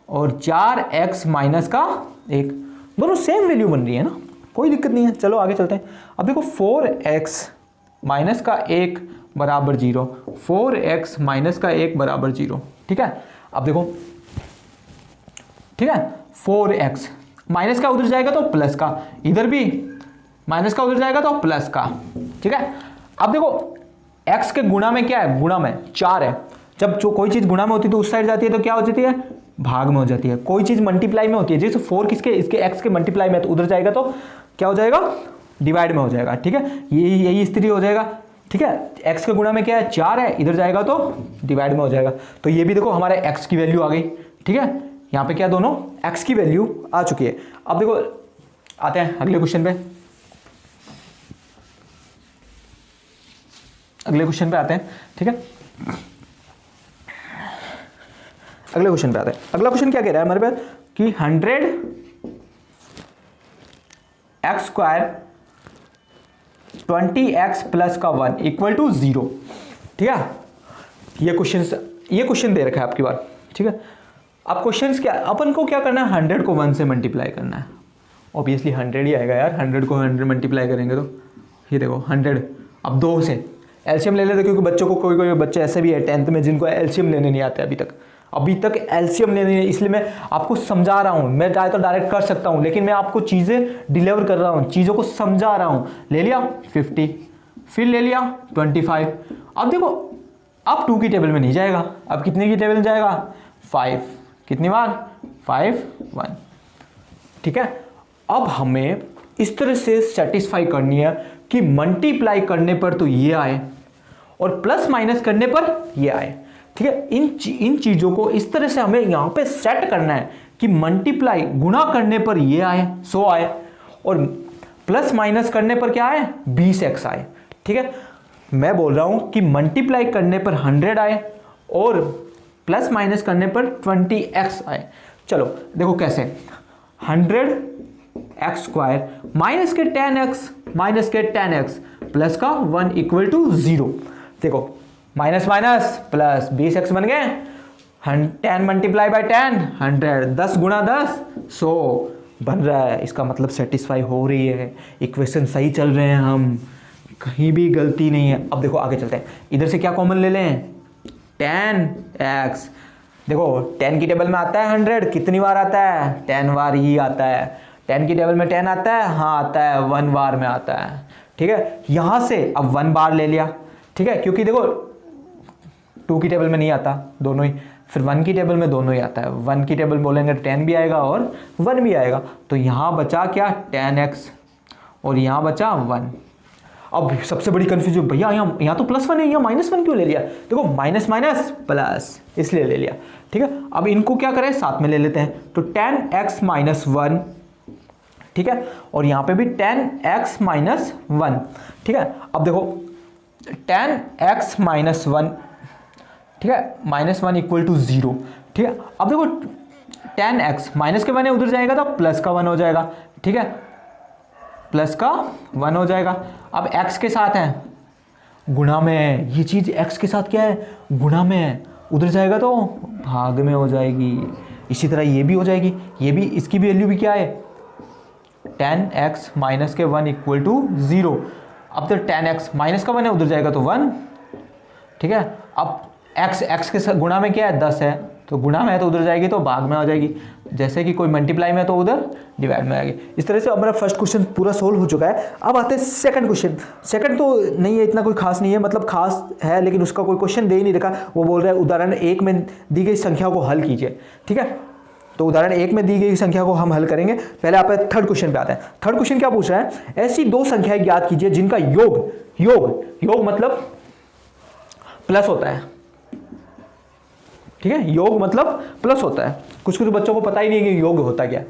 और 4x माइनस का 1, दोनों सेम वैल्यू बन रही है ना, कोई दिक्कत नहीं है। चलो आगे चलते हैं। अब देखो 4x माइनस का 1 बराबर 0, 4x माइनस का 1 बराबर 0, ठीक है। अब देखो, ठीक है, 4x माइनस का उधर जाएगा तो प्लस का, इधर भी माइनस का उधर जाएगा तो प्लस का, ठीक है। अब देखो x के गुणा में क्या है, गुणा में 4 है, जब जो कोई चीज गुणा में होती है तो उस साइड जाती है तो क्या हो जाती है, भाग में हो जाती है। कोई चीज मल्टीप्लाई में होती है, जैसे 4 किसके, इसके x के मल्टीप्लाई में, तो उधर जाएगा तो क्या हो जाएगा, डिवाइड में हो जाएगा, ठीक है। यही स्थिति हो जाएगा, ठीक है। x के गुणा में क्या है, 4 है, इधर जाएगा तो डिवाइड में हो जाएगा। तो ये भी देखो हमारे x की वैल्यू आ गई, ठीक है। यहाँ पे क्या दोनों x की वैल्यू आ चुकी है। अब देखो आते हैं अगले क्वेश्चन पे, अगले क्वेश्चन पे आते हैं, ठीक है। अगले क्वेश्चन पे आते हैं। अगला क्वेश्चन क्या कह रहा है हमारे पास कि 100x स्क्वायर 20x प्लस का 1 इक्वल टू 0, ठीक है। ये क्वेश्चन दे रखा है आपकी बार, ठीक है। अब क्वेश्चन क्या, अपन को क्या करना है, 100 को 1 से मल्टीप्लाई करना है, ऑब्वियसली 100 ही आएगा यार, 100 को 100 मल्टीप्लाई करेंगे तो ये देखो 100, अब 2 से एलसीएम ले लेते, क्योंकि बच्चों को कोई बच्चे ऐसे भी है 10th में जिनको एलसीएम लेने नहीं आते अभी तक एलसीएम लेने नहीं, इसलिए मैं आपको समझा रहा हूँ। मैं चाहे तो डायरेक्ट कर सकता हूँ, लेकिन मैं आपको चीज़ें डिलीवर कर रहा हूँ, चीज़ों को समझा रहा हूँ। ले लिया 50, फिर ले लिया 25। अब देखो अब 2 की टेबल में नहीं जाएगा, अब कितने की टेबल में जाएगा, 5, कितनी बार 5 1, ठीक है। अब हमें इस तरह से सेटिस्फाई करनी है कि मल्टीप्लाई करने पर तो ये आए और प्लस माइनस करने पर ये आए, ठीक है। इन चीजों को इस तरह से हमें यहां पे सेट करना है कि मल्टीप्लाई गुणा करने पर ये आए 100 आए और प्लस माइनस करने पर क्या आए 20x आए, ठीक है। मैं बोल रहा हूं कि मल्टीप्लाई करने पर 100 आए और प्लस माइनस करने पर 20x आए। चलो देखो कैसे, 100x स्क्वायर माइनस के 10x प्लस का 1 इक्वल टू 0। देखो माइनस माइनस प्लस 20x बन गए, 10 मल्टीप्लाई बाय 10 100, 10 गुणा 10 100 बन रहा है। इसका मतलब सेटिस्फाई हो रही है, इक्वेशन सही चल रहे हैं हम, कहीं भी गलती नहीं है। अब देखो आगे चलते हैं, इधर से क्या कॉमन ले लें 10x। देखो 10 की टेबल में आता है 100, कितनी बार आता है 10 बार ही आता है। 10 की टेबल में 10 आता है, हाँ आता है, 1 बार में आता है, ठीक है। यहां से अब 1 बार ले लिया, ठीक है, क्योंकि देखो 2 की टेबल में नहीं आता दोनों ही, फिर 1 की टेबल में दोनों ही आता है। 1 की टेबल बोलेंगे 10 भी आएगा और 1 भी आएगा, तो यहां बचा क्या 10x और यहां बचा 1। अब सबसे बड़ी कंफ्यूजन, भैया यहाँ तो +1 है, यहाँ -1 क्यों ले लिया। देखो माइनस माइनस प्लस इसलिए ले लिया, ठीक है। अब इनको क्या करें साथ में ले लेते हैं, तो 10x - 1, ठीक है, और यहाँ पे भी 10x - 1, ठीक है। अब देखो 10x - 1, ठीक है, -1 इक्वल टू 0, ठीक है। अब देखो 10x माइनस के 1 है, उधर जाएगा तो प्लस का 1 हो जाएगा, ठीक है, प्लस का 1 हो जाएगा। अब x के साथ है गुणा में, ये चीज़ x के साथ क्या है गुणा में है, उधर जाएगा तो भाग में हो जाएगी। इसी तरह ये भी हो जाएगी, ये भी, इसकी भी वैल्यू भी क्या है 10x माइनस के 1 इक्वल टू 0। अब तो 10x माइनस का 1 है, उधर जाएगा तो 1, ठीक है। अब x के साथ गुणा में क्या है 10 है, तो गुणा में है तो उधर जाएगी तो भाग में आ जाएगी, जैसे कि कोई मल्टीप्लाई में है तो उधर डिवाइड में आएगी। इस तरह से हमारा फर्स्ट क्वेश्चन पूरा सोल्व हो चुका है। अब आते हैं सेकंड क्वेश्चन। सेकंड तो नहीं है, इतना कोई खास नहीं है, मतलब खास है लेकिन उसका कोई क्वेश्चन दे ही नहीं रखा। वो बोल रहा है उदाहरण 1 में दी गई संख्या को हल कीजिए, ठीक है। तो उदाहरण 1 में दी गई संख्या को हम हल करेंगे। पहले आप थर्ड क्वेश्चन पे आते हैं। थर्ड क्वेश्चन क्या पूछ रहा है, ऐसी दो संख्याएं ज्ञात कीजिए जिनका योग योग योग मतलब प्लस होता है, ठीक है। योग मतलब प्लस होता है। कुछ कुछ बच्चों को पता ही नहीं है कि योग होता क्या।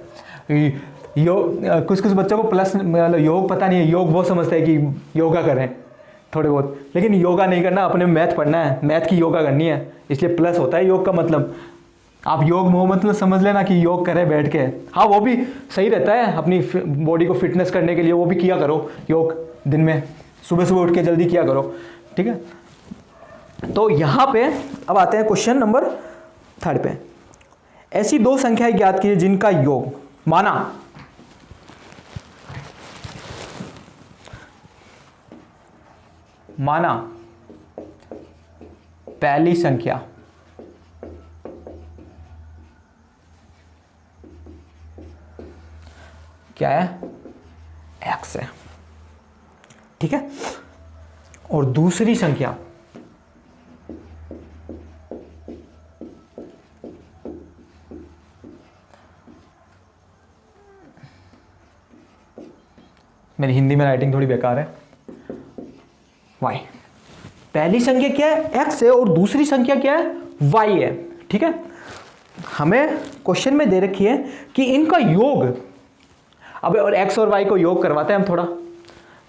कुछ कुछ बच्चों को प्लस मतलब योग पता नहीं है, योग वो समझते हैं कि योगा करें थोड़े बहुत, लेकिन योगा नहीं करना, अपने मैथ पढ़ना है, मैथ की योगा करनी है, इसलिए प्लस होता है योग का मतलब। आप योग वो मतलब समझ लेना कि योग करें बैठ के, हाँ वो भी सही रहता है अपनी बॉडी को फिटनेस करने के लिए, वो भी किया करो योग दिन में, सुबह सुबह उठ के जल्दी किया करो, ठीक है। तो यहाँ पे अब आते हैं क्वेश्चन नंबर 3 पे। ऐसी दो संख्याएं ज्ञात कीजिए जिनका योग माना पहली संख्या क्या है, x है, ठीक है, और दूसरी संख्या मेरी हिंदी में राइटिंग थोड़ी बेकार है, y। पहली संख्या क्या है, x है, और दूसरी संख्या क्या है, y है, ठीक है। हमें क्वेश्चन में दे रखी है कि इनका योग, अब और x और y को योग करवाते हैं हम थोड़ा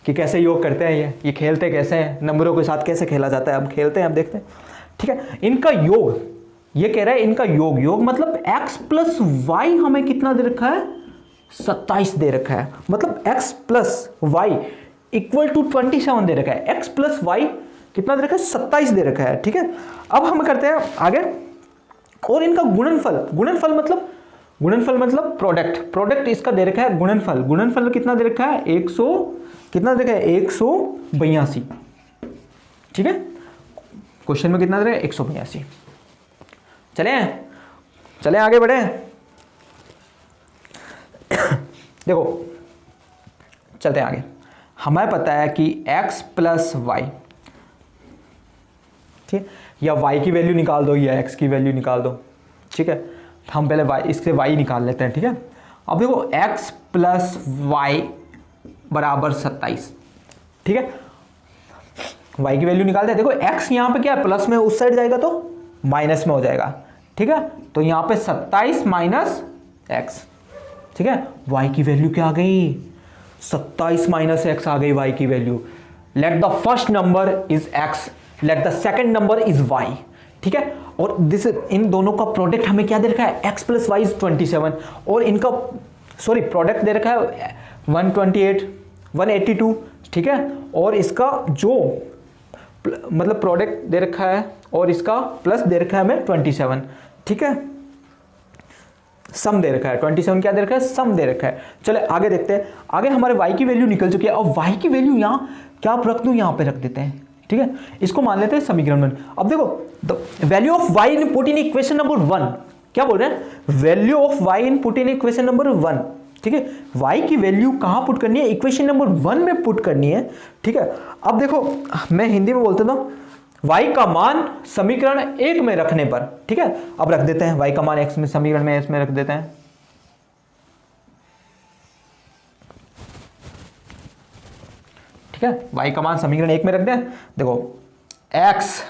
कि कैसे योग करते हैं, ये खेलते कैसे हैं, नंबरों के साथ कैसे खेला जाता है, अब खेलते हैं, अब देखते हैं, ठीक है। इनका योग, ये कह रहा है इनका योग मतलब x प्लस वाई हमें कितना दे रखा है, 27 दे रखा है, मतलब x plus Y equal to 27 दे रखा है, x प्लस वाई कितना दे रखा है, 27 दे रखा है, ठीक है। अब हम करते हैं आगे, और इनका गुणनफल मतलब प्रोडक्ट इसका दे रखा है, गुणनफल कितना दे रखा है, 100 कितना दे रखा है, 182, ठीक है। क्वेश्चन में कितना दे रखा है, 182। चले आगे बढ़े। देखो चलते हैं आगे। हमें पता है कि x प्लस वाई, ठीक, या y की वैल्यू निकाल दो या x की वैल्यू निकाल दो, ठीक है। हम पहले y, इससे y निकाल लेते हैं, ठीक है। अब देखो x प्लस वाई बराबर 27, ठीक है। y की वैल्यू निकालते हैं। देखो x यहाँ पे क्या है, प्लस में उस साइड जाएगा तो माइनस में हो जाएगा, ठीक है। तो यहाँ पे 27 माइनस x, ठीक है। y की वैल्यू क्या आ गई, 27 माइनस x आ गई y की value. Let the first number is x, let the second number is y, ठीक है। और दिस, इन दोनों का प्रोडक्ट हमें क्या दे रखा है, x प्लस वाई इज 27, और इनका प्रोडक्ट दे रखा है 182, ठीक है। और इसका जो मतलब प्रोडक्ट दे रखा है और इसका प्लस दे रखा है हमें 27, ठीक है। सम दे रखा है 27, क्या दे रखा है, सम दे रखा है। चले आगे देखते हैं। आगे हमारे y की वैल्यू निकल चुकी है, और y की वैल्यू यहाँ क्या आप रख दूँ, यहाँ पे रख देते हैं, ठीक है। इसको मान लेते हैं समीकरण 1। अब देखो the value of y in put in equation number 1, क्या बोल रहे हैं, value of y in put in equation number 1, ठीक है। y की वैल्यू कहाँ पुट करनी है, इक्वेशन नंबर 1 में पुट करनी है, ठीक है। अब देखो मैं हिंदी में बोलता हूँ, y का मान समीकरण 1 में रखने पर, ठीक है। अब रख देते हैं y का मान x में, समीकरण में x में रख देते हैं, ठीक है। y का मान समीकरण 1 में रख दें। देखो x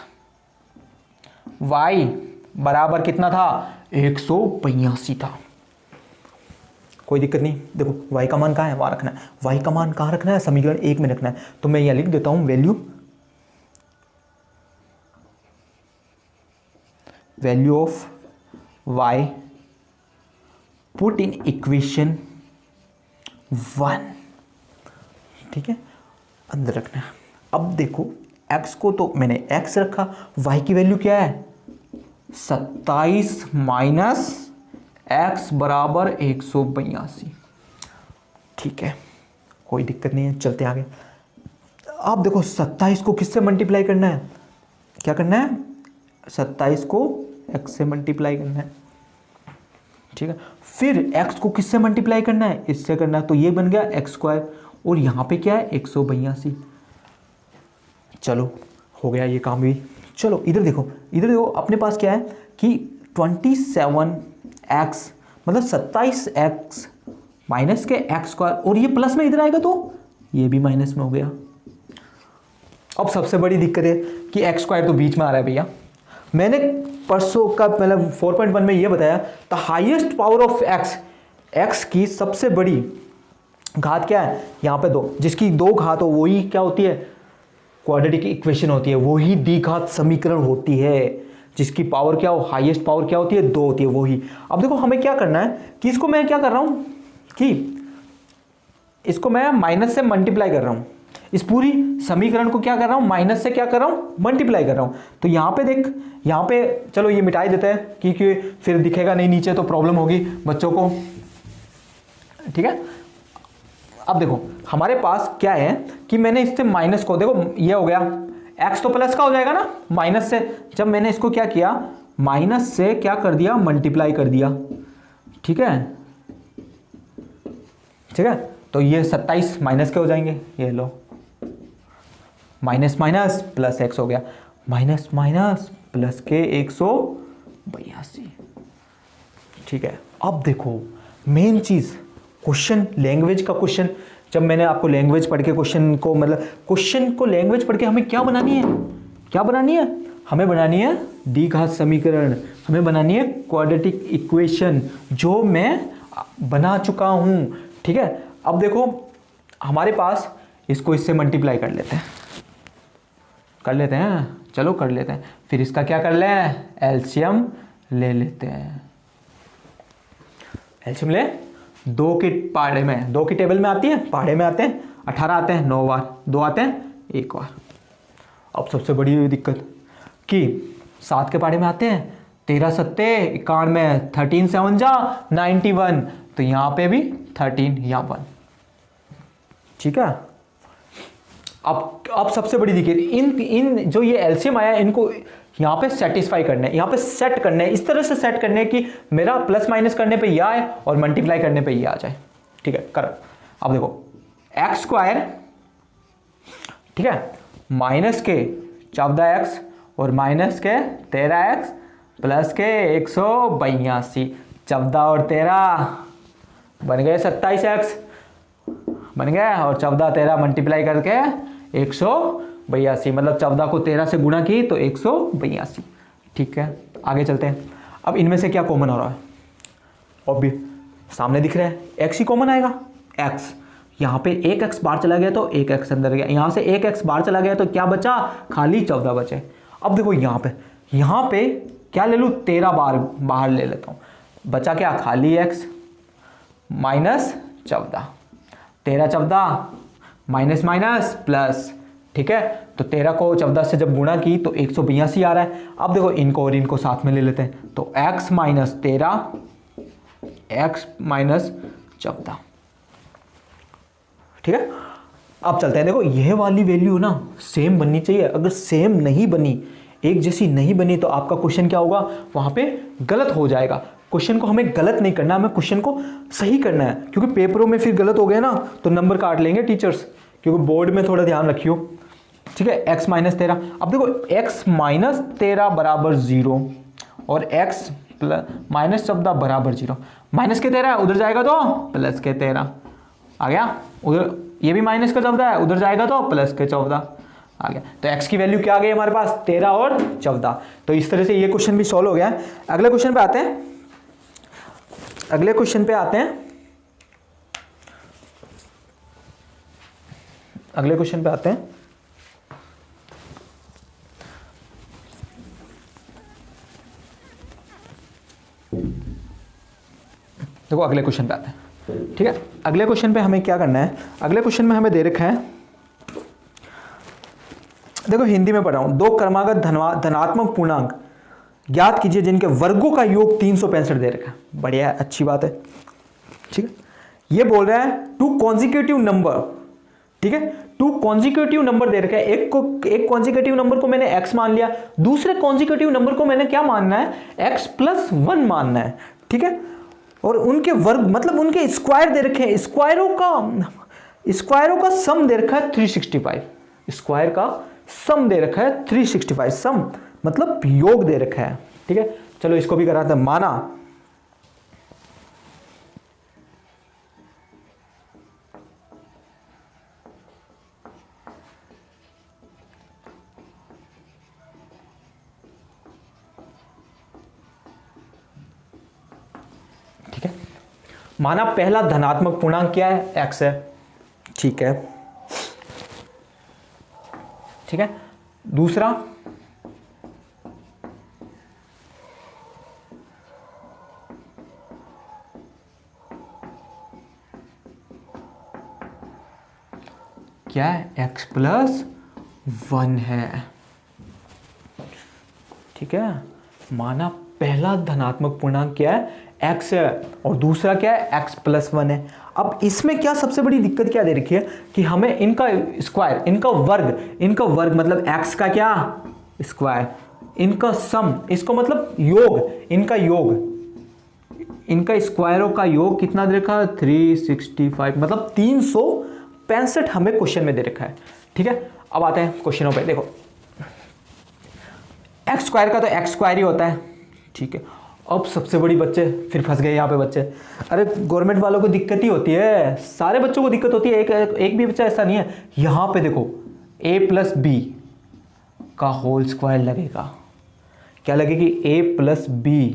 y बराबर कितना था, 182 था, कोई दिक्कत नहीं। देखो y का मान कहाँ है, वहां रखना है, y का मान कहाँ रखना है, समीकरण 1 में रखना है। तो मैं यहां लिख देता हूं value of y put in equation 1, ठीक है, अंदर रखना है। अब देखो x को तो मैंने x रखा, y की वैल्यू क्या है, 27 माइनस x बराबर 182, ठीक है, कोई दिक्कत नहीं है। चलते आगे। अब देखो 27 को किससे मल्टीप्लाई करना है, क्या करना है, 27 को x से मल्टीप्लाई करना है, ठीक है। फिर x को किससे मल्टीप्लाई करना है, इससे करना है, तो ये बन गया x स्क्वायर, और यहाँ पे क्या है 182। चलो हो गया ये काम भी। चलो इधर देखो, इधर देखो, अपने पास क्या है कि 27x मतलब 27x माइनस के x स्क्वायर, और ये प्लस में इधर आएगा तो ये भी माइनस में हो गया। अब सबसे बड़ी दिक्कत है कि x स्क्वायर तो बीच में आ रहा है भैया। मैंने परसों का मतलब 4.1 में ये बताया, the highest power of x की सबसे बड़ी घात क्या है, यहाँ पे 2, जिसकी 2 घात हो वही क्या होती है, क्वाड्रेटिक इक्वेशन होती है, वही द्विघात समीकरण होती है। जिसकी पावर क्या हो, हाईएस्ट पावर क्या होती है, 2 होती है वही। अब देखो हमें क्या करना है कि इसको मैं क्या कर रहा हूँ कि इसको मैं माइनस से मल्टीप्लाई कर रहा हूँ, इस पूरी समीकरण को क्या कर रहा हूँ, माइनस से क्या कर रहा हूँ, मल्टीप्लाई कर रहा हूँ। तो यहाँ पे देख, यहाँ पे चलो ये मिटा ही देते हैं क्योंकि फिर दिखेगा नहीं नीचे तो प्रॉब्लम होगी बच्चों को, ठीक है। अब देखो हमारे पास क्या है कि मैंने इससे माइनस को, देखो ये हो गया x तो प्लस का हो जाएगा ना, माइनस से जब मैंने इसको क्या किया, माइनस से क्या कर दिया, मल्टीप्लाई कर दिया, ठीक है, ठीक है। तो ये 27 माइनस के हो जाएंगे, ये लो माइनस माइनस प्लस x हो गया, माइनस माइनस प्लस के 182, ठीक है। अब देखो मेन चीज क्वेश्चन, लैंग्वेज का क्वेश्चन, जब मैंने आपको लैंग्वेज पढ़ के क्वेश्चन को मतलब क्वेश्चन को लैंग्वेज पढ़ के हमें क्या बनानी है, क्या बनानी है, हमें बनानी है द्विघात समीकरण, हमें बनानी है क्वाड्रेटिक इक्वेशन, जो मैं बना चुका हूं, ठीक है। अब देखो हमारे पास इसको इससे मल्टीप्लाई कर लेते हैं, चलो कर लेते हैं। फिर इसका क्या कर लें, एलसीएम ले लेते हैं। एलसीएम ले, 2 के पहाड़े में, 2 की टेबल में आती है, पहाड़े में आते हैं 18 आते हैं 9 बार, 2 आते हैं 1 बार। अब सबसे बड़ी दिक्कत कि 7 के पहाड़े में आते हैं 13 सत्ते 91, 13 7 जा 91, तो यहाँ पे भी 13 यहाँ 1, ठीक है। अब सबसे बड़ी दिक्कत, इन जो ये एलसीएम आया इनको यहाँ पे सेटिस्फाई करना है, यहाँ पे सेट करना है, इस तरह से सेट करना है कि मेरा प्लस माइनस करने पे ये आए और मल्टीप्लाई करने पे ये आ जाए, ठीक है। करो अब देखो एक्स स्क्वायर, ठीक है, माइनस के 14x और माइनस के 13x प्लस के 182, 14 और 13 बन गए 27x बन गया, और 14 13 मल्टीप्लाई करके 182, मतलब 14 को 13 से गुणा की तो 182, ठीक है। आगे चलते हैं। अब इनमें से क्या कॉमन हो रहा है, ऑब्वियस सामने दिख रहा है, x ही कॉमन आएगा, x यहाँ पे 1x बाहर चला गया तो 1x अंदर गया, यहाँ से 1x बाहर चला गया तो क्या बचा, खाली 14 बचे। अब देखो यहाँ पे क्या ले लूँ, 13 बाहर ले लेता हूँ, बचा क्या, खाली x minus 14, 13 14 minus minus plus, ठीक है। तो 13 को 14 से जब गुणा की तो 182 आ रहा है। अब देखो इनको और इनको साथ में ले लेते हैं, तो x माइनस 13 x माइनस 14, ठीक है। अब चलते हैं, देखो यह वाली वैल्यू ना सेम बननी चाहिए, अगर सेम नहीं बनी, एक जैसी नहीं बनी तो आपका क्वेश्चन क्या होगा, वहां पे गलत हो जाएगा। क्वेश्चन को हमें गलत नहीं करना, हमें क्वेश्चन को सही करना है, क्योंकि पेपरों में फिर गलत हो गया ना तो नंबर काट लेंगे टीचर्स, क्योंकि बोर्ड में थोड़ा ध्यान रखियो, ठीक है। x माइनस 13, अब देखो x माइनस 13 बराबर 0 और x माइनस 14 बराबर 0, माइनस के 13 उधर जाएगा तो प्लस के 13 आ गया, उधर ये भी माइनस का 14 है, उधर जाएगा तो प्लस के 14 आ गया। तो x की वैल्यू क्या आ गई हमारे पास, 13 और 14। तो इस तरह से ये क्वेश्चन भी सॉल्व हो गया है। अगले क्वेश्चन पे आते हैं, अगले क्वेश्चन पे आते हैं, अगले क्वेश्चन पे आते हैं। देखो अगले क्वेश्चन पे आते हैं, ठीक है। अगले क्वेश्चन पे हमें क्या करना है, अगले क्वेश्चन में हमें दे रखा है, देखो हिंदी में पढ़ रहा हूं, 2 क्रमागत धनात्मक पूर्णांक ज्ञात कीजिए जिनके वर्गों का योग 365 दे रखा है। बढ़िया है, अच्छी बात है, ठीक है। ये बोल रहा है 2 कॉन्जिक्यूटिव नंबर ठीक है, 2 कॉन्जिक्यूटिव नंबर दे रखे हैं, एक कॉन्जिक्यूटिव नंबर को मैंने x मान लिया, दूसरे कॉन्जिक्यूटिव नंबर को मैंने क्या मानना है, x+1 मानना है। ठीक है, और उनके वर्ग मतलब उनके स्क्वायर दे रखे हैं, स्क्वायरों का सम दे रखा है 365, स्क्वायर का सम दे रखा है 365, सम मतलब योग दे रखा है। ठीक है, चलो इसको भी कराते हैं। माना ठीक है, माना पहला धनात्मक पूर्णांक क्या है, x है। ठीक है, ठीक है, दूसरा क्या है, x+1 है। ठीक है, माना पहला धनात्मक पूर्णांक क्या है, x है, और दूसरा क्या है, x+1 है। अब इसमें क्या सबसे बड़ी दिक्कत क्या दे रखी है कि हमें इनका स्क्वायर, इनका वर्ग मतलब x का क्या स्क्वायर, इनका सम, इसको मतलब योग, इनका स्क्वायरों का योग कितना दे रखा है, 365 मतलब 365 हमें क्वेश्चन में दे रखा है। ठीक है, अब आते हैं क्वेश्चनों पे। देखो एक्स स्क्वायर का तो एक्स स्क्वायर ही होता है। ठीक है, अब सबसे बड़ी बच्चे फिर फंस गए यहाँ पे बच्चे। अरे गवर्नमेंट वालों को दिक्कत ही होती है, सारे बच्चों को दिक्कत होती है, एक भी बच्चा ऐसा नहीं है। यहाँ पे देखो a+b का होल स्क्वायर लगेगा, क्या लगेगी, a+b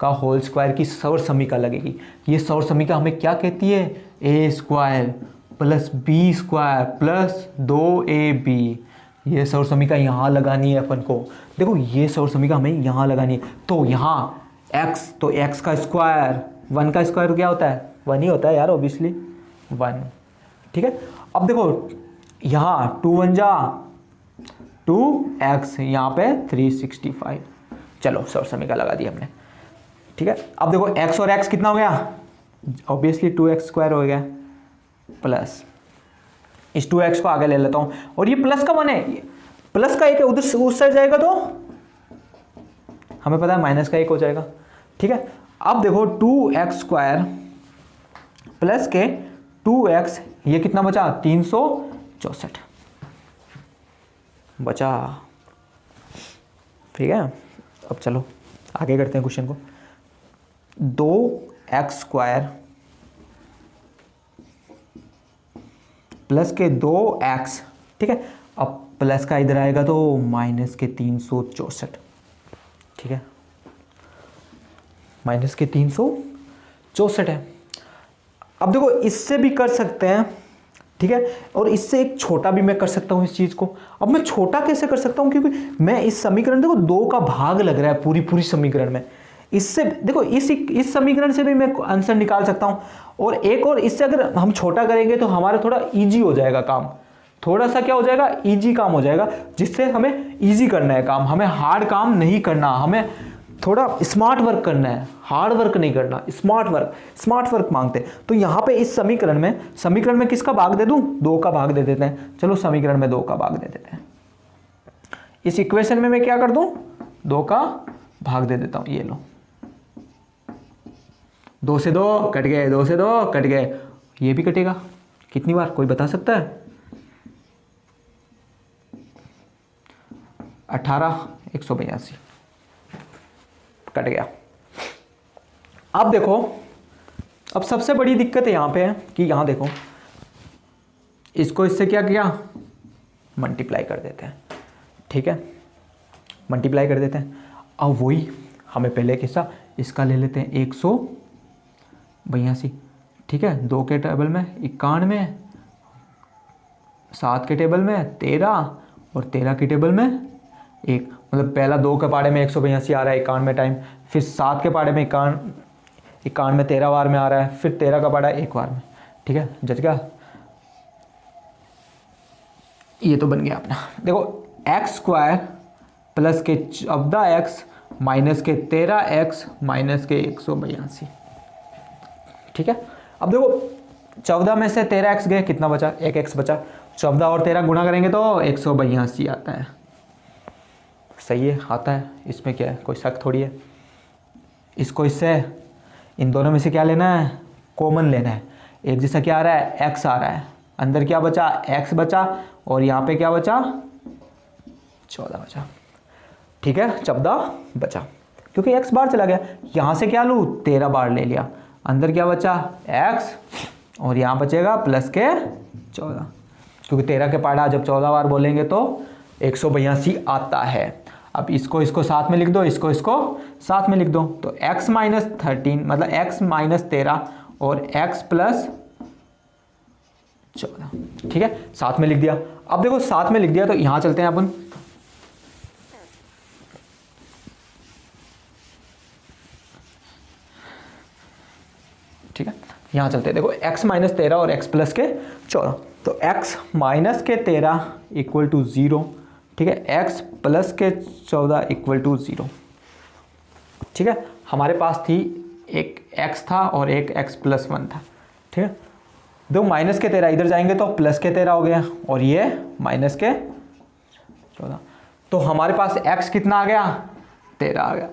का होल स्क्वायर की सौर समीका लगेगी। ये सौर समीका हमें क्या कहती है, a² + b² + 2ab। ये सौर समीका यहाँ लगानी है अपन को। देखो ये सौर समीका हमें यहाँ लगानी है, तो यहाँ x, तो x का स्क्वायर, 1 का स्क्वायर क्या होता है, 1 ही होता है यार, ऑब्वियसली 1। ठीक है, अब देखो यहाँ 2 1 जा 2x, यहाँ पे 365। चलो सौर समीका लगा दी हमने। ठीक है, अब देखो x और x कितना हो गया, ऑब्वियसली 2x² हो गया, प्लस इस 2x को आगे ले लेता हूं, और ये प्लस का 1 है, प्लस का 1 है, उधर उस साइड जाएगा तो हमें पता है माइनस का 1 हो जाएगा। ठीक है, अब देखो 2x² प्लस के 2x, ये कितना बचा, 364 बचा। ठीक है, अब चलो आगे करते हैं क्वेश्चन को। 2x² प्लस के 2x, ठीक है, अब प्लस का इधर आएगा तो माइनस के 364। ठीक है, माइनस के 364 है। अब देखो इससे भी कर सकते हैं, ठीक है, और इससे एक छोटा भी मैं कर सकता हूं इस चीज को। अब मैं छोटा कैसे कर सकता हूं, क्योंकि मैं इस समीकरण, देखो 2 का भाग लग रहा है पूरी समीकरण में, इससे देखो इस समीकरण से भी मैं आंसर निकाल सकता हूं, और एक और इससे अगर हम छोटा करेंगे तो हमारा थोड़ा इजी हो जाएगा काम, थोड़ा सा क्या हो जाएगा, इजी काम हो जाएगा, जिससे हमें इजी करना है काम, हमें हार्ड काम नहीं करना, हमें थोड़ा स्मार्ट वर्क करना है, हार्ड वर्क नहीं करना, स्मार्ट वर्क मांगते हैं। तो यहाँ पे इस समीकरण में किसका भाग दे दूं, 2 का भाग दे देते हैं। चलो समीकरण में 2 का भाग दे देते हैं। इस इक्वेशन में मैं क्या कर दूं, 2 का भाग दे देता हूं, ये लो, 2 से 2 कट गए, 2 से 2 कट गए, ये भी कटेगा कितनी बार, कोई बता सकता है, 18 182 कट गया। अब देखो, अब सबसे बड़ी दिक्कत यहां पे है कि यहां देखो, इसको इससे क्या किया, मल्टीप्लाई कर देते हैं। ठीक है, मल्टीप्लाई कर देते हैं। अब वही हमें पहले कैसा, इसका ले लेते हैं 182। ठीक है, 2 के टेबल में 91, 7 के टेबल में 13, और 13 के टेबल में 1, मतलब पहला 2 के पाड़े में 182 आ रहा है 91 टाइम, फिर 7 के पाड़े में 91 में 13 बार में आ रहा है, फिर 13 का पाड़ा 1 बार में। ठीक है, जज गया, ये तो बन गया अपना। देखो x² प्लस के 14x माइनस के 13x माइनस के 182। ठीक है, अब देखो 14 में से 13x गए, कितना बचा, 1x बचा। 14 और 13 गुणा करेंगे तो 182 आता है। सही है, आता है, इसमें क्या है, कोई शक थोड़ी है। इसको इससे इन दोनों में से क्या लेना है, कॉमन लेना है। एक जैसा क्या आ रहा है, x आ रहा है, अंदर क्या बचा, x बचा, और यहाँ पे क्या बचा, 14 बचा। ठीक है, 14 बचा क्योंकि x बार चला गया। यहाँ से क्या लूँ, 13 बार ले लिया, अंदर क्या बचा, x, और यहाँ बचेगा प्लस के 14, क्योंकि 13 के पार्ट जब 14 बार बोलेंगे तो 182 आता है। अब इसको साथ में लिख दो, इसको साथ में लिख दो, तो x माइनस 13 मतलब x माइनस 13 और x प्लस 14। ठीक है, साथ में लिख दिया। अब देखो साथ में लिख दिया तो यहां चलते हैं अपन, ठीक है, यहां चलते हैं। देखो x माइनस 13 और x प्लस के 14, तो x माइनस के 13 इक्वल टू 0, ठीक है, x प्लस के 14 इक्वल टू 0। ठीक है, हमारे पास थी एक x था और एक x प्लस 1 था। ठीक है, दो माइनस के 13 इधर जाएंगे तो प्लस के 13 हो गया, और ये माइनस के 14, तो हमारे पास x कितना आ गया, 13 आ गया।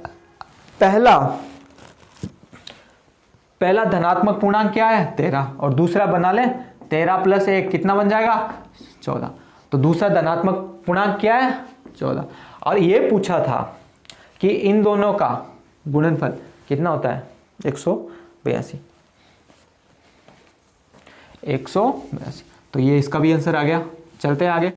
पहला धनात्मक पूर्णांक क्या है, 13, और दूसरा बना ले 13 प्लस 1 कितना बन जाएगा, 14। तो दूसरा धनात्मक पूर्णांक क्या है, 14। और ये पूछा था कि इन दोनों का गुणनफल कितना होता है, 182। तो ये इसका भी आंसर आ गया। चलते हैं आगे।